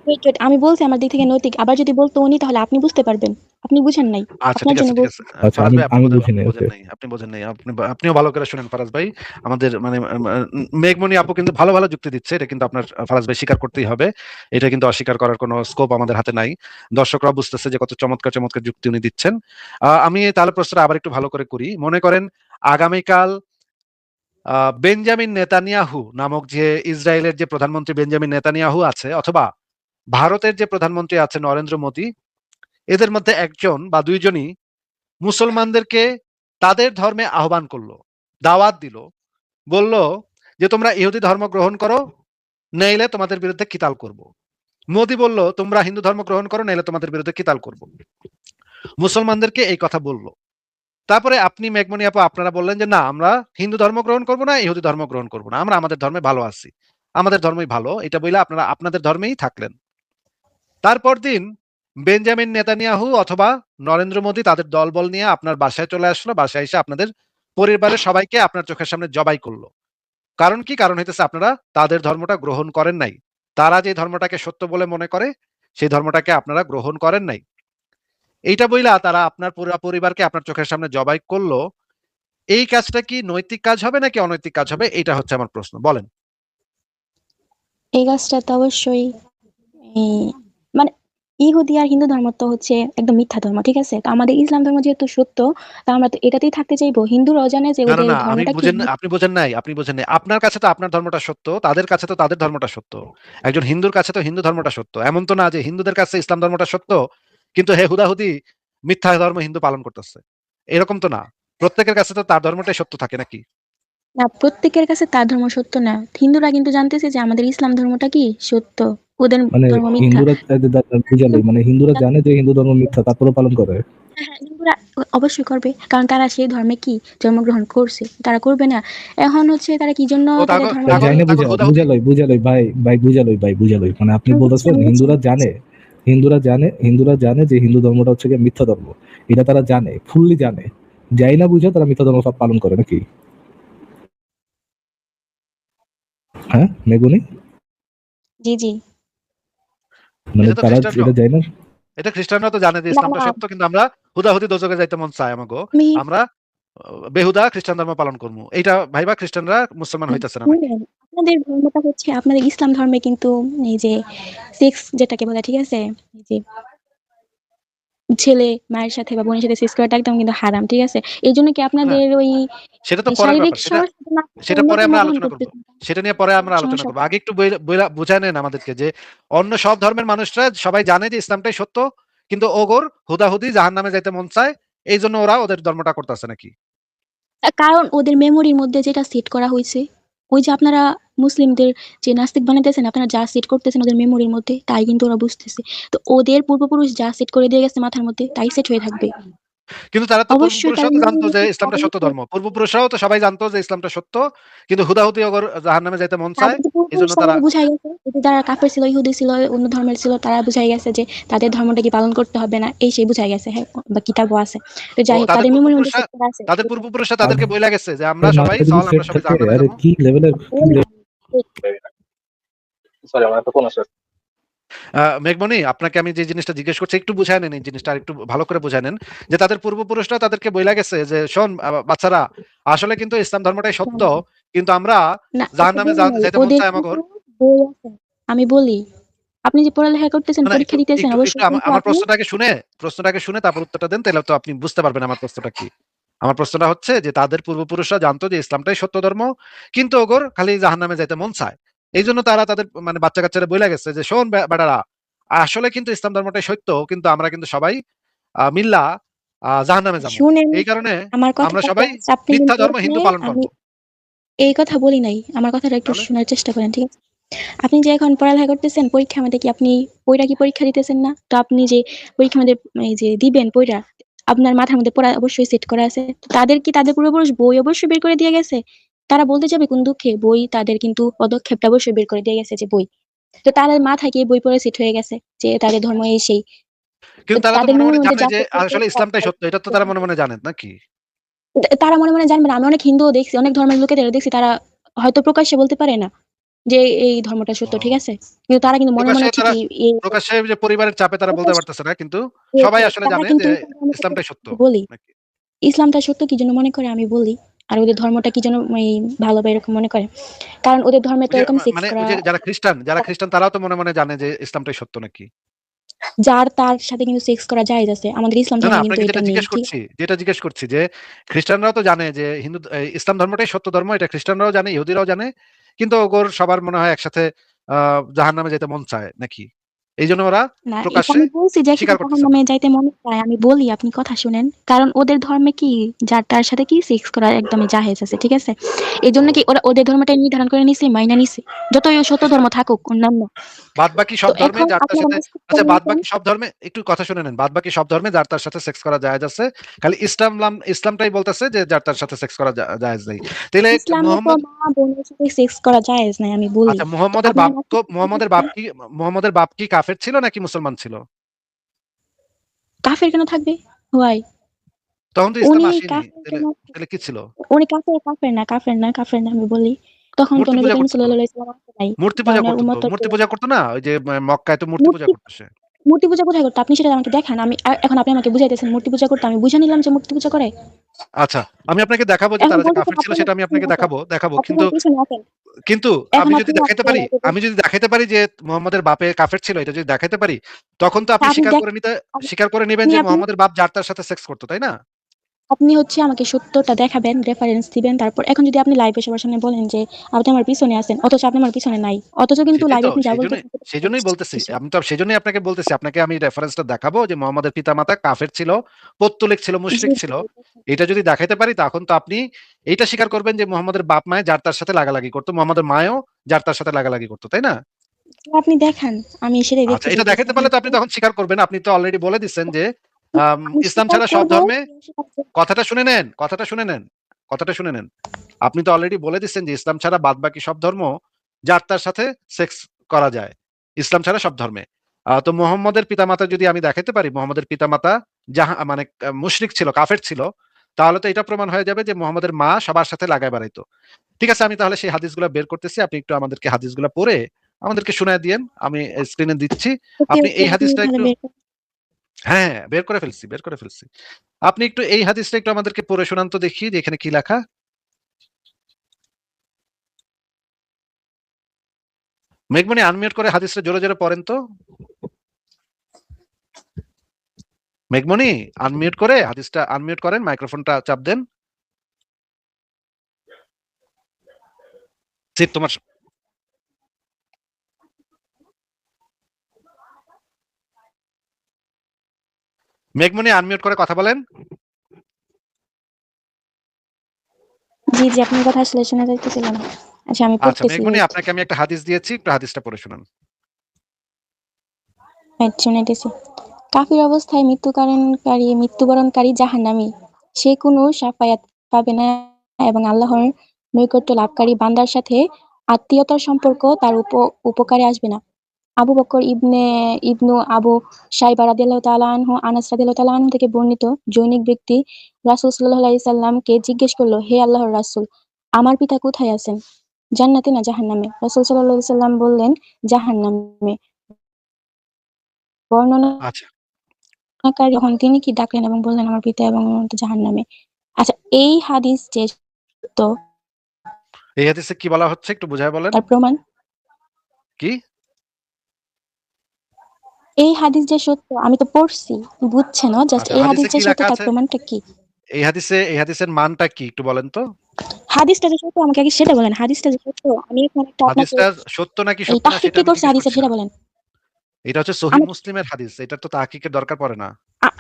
ওয়েট, আমি বলছি আমার দিক থেকে নৈতিক। আবার যদি বলতো উনি তাহলে আপনি বুঝতে পারবেন। আপনি বুঝেন নাই। আচ্ছা আপনার ঠিক আছে জন্য ঠিক বলছি। আছে। আচ্ছা, ফারাজ আমি ভাই আপনি আমি বোধহয় বুঝি নাই। ওকে। আপনি বোঝেন নাই, আপনিও ভালো করে শুনেন ফারাজ ভাই। আমাদের মানে মেঘমণি আপু কিন্তু ভালো ভালো যুক্তি দিচ্ছে, এটা কিন্তু আপনার ফারাজ ভাই স্বীকার করতেই হবে। এটা কিন্তু অস্বীকার করার কোনো স্কোপ আমাদের হাতে নাই। দর্শকরা বুঝতেছে যে কত চমৎকার চমৎকার যুক্তি উনি দিচ্ছেন। আমি তাহলে প্রশ্নটা আবার একটু ভালো করে করি। মনে করেন আগামীকাল বেঞ্জামিন নেতানিয়াহু নামক যে ইসরায়েলের যে প্রধানমন্ত্রী বেঞ্জামিন নেতানিয়াহু আছে, অথবা ভারতের যে প্রধানমন্ত্রী আছে নরেন্দ্র মোদী, এদের মধ্যে একজন বা দুইজনই মুসলমানদেরকে তাদের ধর্মে আহ্বান করলো, দাওয়াত দিল, বলল যে তোমরা ইহুদি ধর্ম গ্রহণ করো, নইলে তোমাদের বিরুদ্ধে কিতাল করব। মোদি বলল তোমরা হিন্দু ধর্ম গ্রহণ করো, নইলে তোমাদের বিরুদ্ধে কিতাল করব। মুসলমানদেরকে এই কথা বলল। তারপরে আপনি মেঘমণি আপু আপনারা বললেন যে না আমরা হিন্দু ধর্ম গ্রহণ করব না, ইহুদি ধর্ম গ্রহণ করব না, আমরা আমাদের ধর্মে ভালো আছি, আমাদের ধর্মই ভালো, এটা বইলে আপনারা আপনাদের ধর্মেই থাকলেন। তারপর দিন বেঞ্জামিন নেতানিয়াহু অথবা নরেন্দ্র মোদী তাদের দলবল নিয়ে আপনার বাসায় চলে আসলো, বাসায় এসে আপনাদের পরিবারের সবাইকে আপনার চোখের সামনে জবাই করলো। কারণ কি? কারণ হইতেছে আপনারা তাদের ধর্মটা গ্রহণ করেন নাই। তারা যে ধর্মটাকে সত্য বলে মনে করে সেই ধর্মটাকে আপনারা গ্রহণ করেন নাই। এইটা বইলা তারা আপনার পুরো পরিবারকে আপনার চোখের সামনে জবাই করলো। এই কাজটা কি নৈতিক কাজ হবে নাকি অনৈতিক কাজ হবে? এটা হচ্ছে আমার প্রশ্ন, বলেন। এই কাজটা তো অবশ্যই এই মানে ইহুদি আর হিন্দু ধর্ম তো হচ্ছে একদম মিথ্যা ধর্ম, ঠিক আছে? তো আমাদের ইসলাম ধর্ম যেহেতু সত্য, তা আমরা তো এটাতেই থাকতে চাইবো। হিন্দুরাও জানে যে না না ওদের না, আমি ধর্মটা কি। বুঝেন, আপনি বোঝেন নাই, আপনি বোঝেন নাই। আপনার কাছে তো আপনার ধর্মটা সত্য, তাদের কাছে তো তাদের ধর্মটা সত্য। একজন হিন্দুর কাছে তো হিন্দু ধর্মটা সত্য। এমন তো না যে হিন্দুদের কাছে ইসলাম ধর্মটা সত্য কিন্তু হে হুদাহুদি মিথ্যা ধর্ম হিন্দু পালন করতেছে, এরকম তো না। প্রত্যেকের কাছে তো তার ধর্মটাই সত্য থাকে নাকি? না, প্রত্যেকের কাছে তার ধর্ম সত্য না। হিন্দুরা কিন্তু জানতেছে যে আমাদের ইসলাম ধর্মটা কি সত্য, ওদের মানে ধর্ম মিথ্যা। হিন্দুরা বুঝালে, মানে হিন্দুরা জানে যে হিন্দু ধর্ম মিথ্যা, তারপরে পালন করে। হ্যাঁ, হ্যাঁ, হিন্দুরা অবশ্যই করবে, কারণ তারা সেই ধর্মে কি জন্মগ্রহণ করছে, তারা করবে না? এখন হচ্ছে তারা কি জন্য ও তাদের তাগো ধর্মটা। তাগো জানে তাগো হুদাহুদি। বুঝালই ভাই বুঝালই, মানে আপনি আমি বুঝছি, বলতেছেন আমি বুঝছি, হিন্দুরা আমি বুঝছি। জানে, হিন্দুরা জানে যে হিন্দু ধর্মটা হচ্ছে গিয়ে মিথ্যা ধর্ম। এটা তারা জানে, ফুললি জানে। যাই না বুঝে তারা মিথ্যা ধর্ম সব পালন করে নাকি? হ্যাঁ মেগুনি, জি, জি। মানে এটা তো তারা খ্রিস্টানরাও, এটা যায় না? এটা খ্রিস্টানরা তো জানে যে না, ইসলামটা না, সত্য কিন্তু আমরা হুদাহুদি দোজখে যাইতে মন চায় আমাগো। আমি আমরা বেহুদা খ্রিস্টান ধর্ম পালন করবো, এইটা ভাইবা খ্রিস্টানরা মুসলমান হইতেছে না নাকি? শুনেন, আপনাদের ধর্মটা হচ্ছে আপনাদের ইসলাম ধর্মে কিন্তু এই যে সেক্স যেটাকে বলে, ঠিক আছে? এই যে ছেলে মায়ের সাথে বা বোনের সাথে সেক্স করাটা একদম কিন্তু হারাম, ঠিক আছে? এই জন্য কি হ্যাঁ, আপনাদের ওই সেটা তো পরের শারীরিক ব্যাপার, সেটা সমস্যা না সেটা অন্য পরে ধর্ম আমরা গ্রহণ আলোচনা করব। করতেছেন? সেটা নিয়ে পরে আমরা আলোচনা সমস্যা করব। আগে একটু বুঝায় নেন আমাদেরকে যে অন্য সব ধর্মের মানুষরা সবাই জানে যে ইসলামটাই সত্য, কিন্তু ওগোর হুদাহুদি জাহান্নামে যাইতে মন চায়, এই জন্য ওরা ওদের ধর্মটা করতেছে নাকি? কারণ ওদের মেমোরির মধ্যে যেটা সেট করা হয়েছে, ওই যে আপনারা মুসলিমদের যে নাস্তিক বানাইতেছেন, আপনারা যা সেট করতেছেন ওদের মেমোরির মধ্যে তাই কিন্তু ওরা বুঝতেছে। তো ওদের পূর্বপুরুষ যা সেট করে দিয়ে গেছে মাথার মধ্যে তাই সেট হয়ে থাকবে। কিন্তু তারা তো অবশ্যই তারা পূর্বপুরুষরাও তো মেনে জানতো যে নিয়েছে, ইসলামটা তারাই সত্য তো। ধর্ম। পূর্বপুরুষরাও তো সবাই জানতো যে ইসলামটা সত্য। কিন্তু হুদাহুদি ওগর জাহান্নামে যাইতে মন চায়। তাদের যে পূর্বপুরুষ এজন্য তারা তাদেরকে বুঝাই গেছে, যে যারা কাফের ছিল, ইহুদি ছিল, অন্য ধর্মের ছিল, তারা বুঝাই গেছে যে তাদের ধর্মটাকে পালন করতে হবে না, এই সেই বুঝাই গেছে, হ্যাঁ, বা কিতাবও আছে। তো ও যাই হোক, তাদের মেমোরির মধ্যে সেভ করা আছে। তাদের আর তাদেরকে বইলা গেছে যে আমরা সবাই মাথায় যদি চল সেট আমরা সবাই থাকে, জাহান্নামে আরে যাবো। কি লেভেলের সরি আমার একটা ফোন আসছে। মেঘমণি, আপনাকে আমি যে জিনিসটা জিজ্ঞেস করছি একটু বুঝায় নেন, এই জিনিসটা আরেকটু ভালো করে বুঝায় নেন যে তাদের পূর্বপুরুষরা তাদেরকে বইলা গেছে যে শোন বাচ্চারা, আসলে কিন্তু ইসলাম ধর্মটাই সত্য, কিন্তু আমরা না, এটা জাহান্নামে বলি নাই, যাইতে মন ওদের চায় কিন্তু আমাগর। বই আছে। আমি বলি, আপনি যে পড়ালেখা করতেছেন, না পরীক্ষা একটু দিতেছেন, একটু একটু অবশ্যই কিন্তু আমার আপনি প্রশ্নটাকে শুনে তারপর উত্তরটা দেন, তাহলে তো আপনি বুঝতে পারবেন আমার প্রশ্নটা কি। আমার প্রশ্নটা হচ্ছে যে তাদের পূর্বপুরুষরা জানতো যে ইসলামটাই সত্য ধর্ম, কিন্তু ওগর খালি জাহান্নামে যাইতে মন চায়। এই জন্য তারা তাদের মানে বাচ্চা কাচ্চারা বইলা গেছে যে শোন বেটারা, আসলে কিন্তু ইসলাম ধর্মটাই সত্য, কিন্তু আমরা কিন্তু সবাই মিল্লা জাহান্নামে যাবো। শুনেন এই কারণে আমার আমরা কথাটা সবাই first, আপনি মিথ্যা কিন্তু ধর্ম এখানে, হিন্দু পালন আমি করব। এই কথা বলি নাই, আমার কথাটা একটু তাহলে শোনার চেষ্টা করেন, ঠিক আছে? আপনি যে এখন পড়ালেখা করতেছেন, পরীক্ষা মধ্যে কি আপনি পড়া কি পরীক্ষা দিতেছেন না? তো আপনি যে পরীক্ষা মধ্যে এই যে দিবেন পড়া, আপনার মাথার মধ্যে পড়া অবশ্যই সেট করা আছে। তো তাদের কি, তাদের পূর্বপুরুষ বই অবশ্যই বের করে দিয়ে গেছে? তারা বলতে যাবে কোন দুঃখে? বই তাদের কিন্তু পদক্ষেপটা অবশ্যই বের করে দিয়ে গেছে যে বই। তো তাদের মাথায় কি বই পড়ে সেট হয়ে গেছে যে তাদের ধর্ম এই সেই। তো কিন্তু তারা তো তাদের মনে মনে মনের মধ্যে জানে যা যে করতেছে, আসলে ইসলামটাই সত্য, এটা তো তারা মনে মনে জানেন নাকি? তারা মনে মনে জানবে না। আমি অনেক হিন্দুও দেখছি, অনেক ধর্মের লোকেদের দেখছি, তারা হয়তো প্রকাশ্যে বলতে পারে না যে এই ধর্মটা সত্য, ঠিক ও, আছে? কিন্তু তারা কিন্তু মনে প্রকাশ্যে মনে তারা ঠিকই এই প্রকাশ্যে যে পরিবারের চাপে তারা বলতে পারতেছে না, কিন্তু সবাই আসলে তারা জানে কিন্তু যে ইসলাম ধর্মটাকে, ইসলামটাই সত্য বলি নাকি? ইসলামটা সত্য কি জন্য মনে করে আমি বলি, আর ওদের ধর্মটা কি জন্য এই ভালো বা এরকম মনে করে, কারণ ওদের ধর্মে ওই তো যে এরকম সেক্স মানে করা, ওই যে যারা খ্রিস্টান তারাও তো মনে মনে জানে যে ইসলামটাই সত্য নাকি? যার তার সাথে কিন্তু সেক্স করা জায়েজ আছে, আমাদের ইসলাম না না, ধর্মে কিন্তু আপনাকে এটা নেই, ঠিক আছে? যেটা জিজ্ঞেস করছি যে খ্রিস্টানরাও তো জানে যে ইসলাম ধর্মটাই সত্য ধর্ম, এটা খ্রিস্টানরাও জানে, ইহুদিরাও জানে, কিন্তু ওগোর সবার মনে হয় একসাথে জাহান্নামে যেতে মন চায় নাকি, এই জন্য ওরা না, এটা প্রকাশ্যে আমি বলছি যে স্বীকার করতেছে না। জাহান্নামে যাইতে মনে চায়, আমি বলি আপনি কথা শুনেন। কারণ ওদের ধর্মে কি যার তার সাথে কি সেক্স করা একদমই জায়েজ আছে, ঠিক আছে? এই জন্য কি ও, ওরা ওদের ধর্মটাই নির্ধারণ করে নিছে, মাইনা নিছে, যতই ও সত্য ধর্ম থাকুক অন্যান্য। বাদ বাকি তো সব ধর্মে এখন যার তার আপনারা সাথে, মসজিদ আচ্ছা করে বাদ নিছেন, বাকি সব ধর্মে একটু কথা শুনে নেন, বাদ বাকি সব ধর্মে যার তার সাথে সেক্স করা জায়েজ আছে, খালি ইসলামটাই বলতেছে যে যার তার সাথে সেক্স করা জায়েজ নেই। তাহলে ইসলামে তো মোহাম্মদ, মা বোনের সাথে সেক্স করা জায়েজ নাই, আমি বলি। আচ্ছা তো আপনারা মসজিদ করে নিছেন, মুহাম্মদের বাপ কি কাফের ছিল নাকি মুসলমান ছিল? কাফের কেন থাকবে? হোয়াই? তখন তো ইসলাম উনি আসেনি, কাফের তাহলে কেন? তাহলে কি ছিল? উনি কাফের, কাফের না, আমি বলি। তখন তো মূর্তি নবী পূজা করিম করতো তো, সাল্লাল্লাহু আলাইহি ওয়াসাল্লাম আসে নাই, মূর্তি বা পূজা ওনার করতো তো, উম্মত তো মূর্তি ছিল পূজা না। করতো না, ওই যে মক্কায় তো মূর্তি পূজা মূর্তি করতেছে। মূর্তি পূজা কোথায় করতো? আপনি সেটা আমাকে দেখান। আমি এখন আপনি আমাকে বুঝাইতেছেন মূর্তি পূজা করতো, আমি বুঝে নিলাম যে মূর্তি পূজা করে। আচ্ছা, আমি আপনাকে দেখাবো যে এখন তারা যে বলতেছেন কাফের ছিল, আপনি আমার সেটা আমি পিছনে আপনাকে আছেন, দেখাবো, আপনি কিন্তু আমার পিছনে আছেন। কিন্তু এখন আপনি আমাকে আমাকে আমি যদি দেখাইতে পারি যে মোহাম্মদের বাপে কাফের ছিল, এটা যদি দেখাইতে পারি, তখন তো আপনি আপনি দেখ স্বীকার করে নেবেন যে আপনি মোহাম্মদের বাপ যার তার সাথে সেক্স করতো, তাই না? আপনি হচ্ছে আমাকে সত্যটা দেখাবেন, রেফারেন্স দিবেন। তারপর এখন যদি আপনি লাইভে সবার সামনে বলেন যে আপনি আমার পিছনে আছেন, অথচ আপনি আমার পিছনে নাই, অথচ কিন্তু সেটাই লাইভে তো, আপনি যা সেই জন্যই বলতেছেন সেটা সেই সত্য জন্যই বলতেছি, কিছু। আমি তো সেই জন্যই আপনাকে বলতেছি, আপনাকে আমি রেফারেন্সটা দেখাবো যে মোহাম্মদের পিতামাতা কাফের ছিল, পৌত্তলিক ছিল, জি, মুশরিক জি, ছিল। এটা যদি দেখাইতে পারি, তখন তো আপনি এইটা স্বীকার করবেন যে মোহাম্মদের বাপ মায়ে যার তার সাথে লাগালাগি করতো, মোহাম্মদের মায়েও যার তার সাথে লাগালাগি করতো, তাই না? আপনি দেখান, আমি সেটাই আচ্ছা, দেখতে এটা চাইতেছি। দেখাইতে পারলে তো আপনি তখন স্বীকার করবেন, আপনি তো অলরেডি বলে দিচ্ছেন যে আমি ইসলাম স্বীকার ছাড়া সব করব, ধর্মে, কি অস্বীকার করব? কথাটা শুনে নেন, আপনি তো অলরেডি বলে দিচ্ছেন যে ইসলাম ছাড়া বাদ বাকি সব ধর্ম যার তার সাথে সেক্স করা যায়, ইসলাম ছাড়া সব ধর্মে। তো মোহাম্মদের পিতামাতা যদি আমি দেখাতে পারি মোহাম্মদের পিতামাতা মানে মুশরিক ছিল, কাফের ছিল, তাহলে তো এটা প্রমাণ হয়ে যাবে যে মোহাম্মদের মা সবার সাথে লাগায় বেড়াইতো। ঠিক আছে, আমি তাহলে সেই হাদিসগুলো বের করতেছি, আপনি একটু আমাদেরকে হাদিসগুলো পড়ে আমাদেরকে শোনায় দিয়েন, আমি স্ক্রিনে দিচ্ছি। ওকে, আপনি ওকে, এই আপনি হাদিসটা তাহলে একটু, বের করেন। হ্যাঁ হ্যাঁ, বের করে ফেলছি। আপনি একটু এই হাদিসটা একটু আমাদেরকে পড়ে শোনান তো, দেখি যে এখানে কি লেখা। মেঘমণি আনমিউট করে হাদিসটা জোরে জোরে পড়েন তো। মেঘমণি আনমিউট করে হাদিসটা আনমিউট করেন, মাইক্রোফোনটা চাপ দেন। সিট তোমার। মেঘমণি আনমিউট করে কথা বলেন। জি, জি, আপনার কথা আসলে শোনা যাইতেছিল না। আচ্ছা, আমি আচ্ছা পড়তেছি, মেঘমণি, ওয়েট। আপনাকে আমি একটা হাদিস দিয়েছি, একটু হাদিসটা পড়ে শোনান। শুনাইতেছি। কাফির অবস্থায় মৃত্যুবরণকারী জাহান্নামী, সে কোনো শাফায়াত পাবে না এবং আল্লাহর নৈকট্য লাভকারী বান্দার সাথে আত্মীয়তার সম্পর্ক তার উপকারে আসবে না। আবু বকর ইবনু আবু শাইবা রাদিয়াল্লাহু তাআলা আনহু আনাস রাদিয়াল্লাহু তাআলা আনহু থেকে বর্ণিত, জনৈক ব্যক্তি রাসূল সাল্লাল্লাহু আলাইহি সাল্লামকে জিজ্ঞেস করলো, হে আল্লাহর রাসূল, আমার পিতা কোথায় আছেন, জান্নাতে না জাহান্নামে? রাসূল সাল্লাল্লাহু আলাইহি সাল্লাম বললেন, জাহান্নামে। বর্ণনাকারী আচ্ছা, যখন তিনি কি ডাকলেন এবং বললেন, আমার পিতা এবং জাহান্নামে। আচ্ছা, এই হাদিস যে সত্য, এই হাদিসে কি বলা হচ্ছে একটু বুঝায় বলেন। তার প্রমাণ? কি? এই হাদিস যে সত্য, আমি তো পড়ছি, বুঝছে না, জাস্ট আচ্ছা, এই হাদিস হাদিসে যে কি সত্য লেখা তার আছে? প্রমাণটা কি? এই হাদিসের মানটা কি একটু বলেন তো। হাদিসটা যে সত্য আমাকে আগে সেটা বলেন। হাদিসটা যে সত্য, আমি এখন একটা আপনাকে হাদিসটা সত্য নাকি এই সত্য না তাহকিক সেটা কে আমি করছে জিজ্ঞেস হাদিসের সেটা করছিলাম। বলেন। এটা হচ্ছে সহিহ আমাকে মুসলিমের হাদিস, এটা তো তাহকিকের দরকার পড়ে না।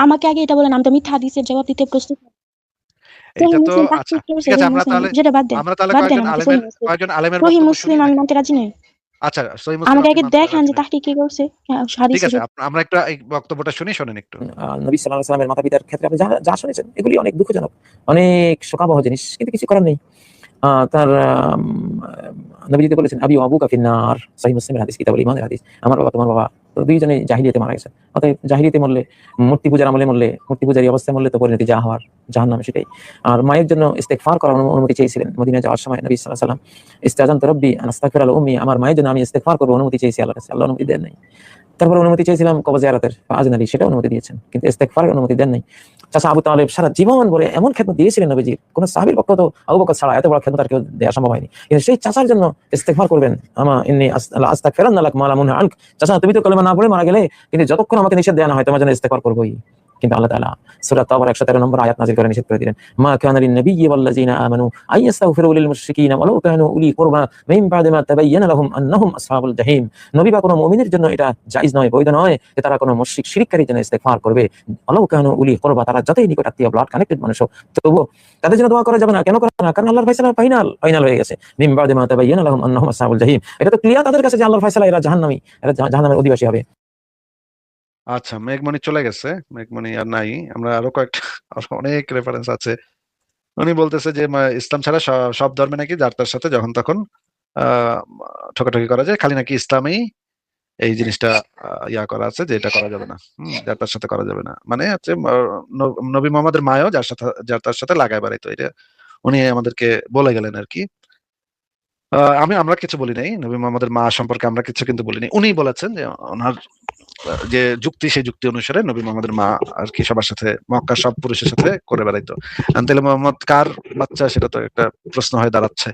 আমাকে আগে এটা বলেন, আমি তো মিথ্যা হাদিসের জবাব দিতে প্রস্তুত না। এটা সহিহ তো মুসলিম আচ্ছা, তাহকিক কে করছে? ঠিক আছে, সহিহ মুসলিম সেটা বাদ দেন, কয়েকজন আমাকে সহিহ মুসলিম। কয়েকজন আলেমের সহিহ বক্তব্য শুনি মুসলিম আমি নাকি? মানতে রাজি নই। আচ্ছা, সহিহ মুসলিম আমাকে আপনি আগে মানতে দেখান রাজি যে নাই। তাহকিক কে করছে ঠিক হাদিসের। আছে, আমরা একটা এই বক্তব্যটা শোনেন একটু। নবী সাল্লাল্লাহু আলাইহি ওয়াসাল্লামের মাতা-পিতার ক্ষেত্রে আপনি যা শুনেছেন এগুলি অনেক দুঃখজনক, অনেক শোকাবহ জিনিস, কিন্তু কিছু করার নেই। তার নবী যেটা বলেছেন, আবি ওয়া আবুকা ফিন্নার, সহিহ মুসলিমের হাদিস, কিতাবুল ঈমানের হাদিস। আমার বাবা তোমার বাবা তো দুইজনেই জাহিলিয়াতে মারা গেছেন। অতএব জাহিলিয়াতে মরলে, মূর্তি পূজার আমলে মরলে, মূর্তি পূজারী অবস্থায় মরলে তো পরিণতি যা হওয়ার জাহান্নামে, সেটাই। আর মায়ের জন্য ইস্তেগফার করার অনুমতি চেয়েছিলেন মদিনায় যাওয়ার সময় নবী সাল্লাল্লাহু আলাইহি ওয়াসাল্লাম। ইস্তাযানতু রাব্বি আন আস্তাগফিরা লিউম্মি, আমার মায়ের জন্য আমি ইস্তেগফার করব অনুমতি চেয়েছি আল্লাহর কাছে, আল্লাহ অনুমতি দেন নাই। তারপর অনুমতি চেয়েছিলাম কবর জিয়ারতের, আজনারী, সেটা অনুমতি দিয়েছেন, কিন্তু ইস্তেগফারের অনুমতি দেন নাই। চাচা আবু তালেব সারা জীবন ভরে এমন খেদমত দিয়েছিলেন নবীজির, কোন সাহাবীর পক্ষ তো আবু বকর ছাড়া এত বড় খেদমত আর কেউ দেওয়া সম্ভব হয়নি, কিন্তু সেই চাচার জন্য ইস্তেগফার করবেন, আস্তাগফিরুল্লাহ লাক মা লা মুনহা আনক, চাচা তুমি তো কালেমা না পড়ে মারা গেলে, কিন্তু যতক্ষণ আমাকে নিষেধ দেয়া না হয় তোমার জন্য ইস্তেগফার করবই। কিন্তু আল্লাহ তাআলা সূরা তাওবার 113 নম্বর আয়াত নাযিল করে নিষেধ করে দিলেন, মা কানা লিন নাবিয়্যি ওয়াল লাযিনা আমানু আইয়াস্তাগফিরু লিল মুশরিকিনা ওয়ালাউ কানু উলি কুরবা মিন বা'দি মা তাবায়্যানা লাহুম আন্নাহুম আসহাবুল জাহিম। নবী বা কোনো মুমিনের জন্য এটা জায়েজ নয়, বৈধ নয় যে তারা কোনো মুশরিক শিরককারীর জন্য ইস্তেগফার করবে। ওয়ালাউ কানু উলি কুরবা, তারা যতই নিকট আত্মীয়, ব্লাড কানেক্টেড মানুষ হোক, তবুও তাদের জন্য দোয়া করা যাবে না। কেন করা না? কারণ আল্লাহর ফায়সালা ফাইনাল হয়ে গেছে। মিন বা'দি মা তাবায়্যানা লাহুম আন্নাহুম আসহাবুল জাহিম, এটা তো ক্লিয়ার তাদের কাছে যে আল্লাহর ফায়সালা এরা জাহান্নামী, এরা জাহান্নামের অধিবাসী হবে। আচ্ছা, মেঘমণি চলে গেছে, মেঘমণি আর নাই। আমরা আরো কয়েকটা আরো অনেক রেফারেন্স আছে। উনি বলতেছে যে ইসলাম ছাড়া সব ধর্মে নাকি যার তার সাথে যখন তখন আহ ঠকাঠকি করা যায়, খালি নাকি ইসলামেই এই জিনিসটা করা আছে যে এটা করা যাবে না, যার তার সাথে করা যাবে না, মানে হচ্ছে নবী মোহাম্মদের মায়ও যার তার সাথে লাগায় বেড়াইতো, এটা উনি আমাদেরকে বলে গেলেন আর কি। আমরা কিছু বলি নাই নবী মোহাম্মদের মা সম্পর্কে, আমরা কিছু কিন্তু বলিনি। উনি বলেছেন যে ওনার যে যুক্তি, সেই যুক্তি অনুসারে নবী মোহাম্মদের মা আর কি সবার সাথে, মক্কার সব পুরুষের সাথে করে বেড়াইতো। তাহলে মোহাম্মদ কার বাচ্চা, সেটা তো একটা প্রশ্ন হয়ে দাঁড়াচ্ছে।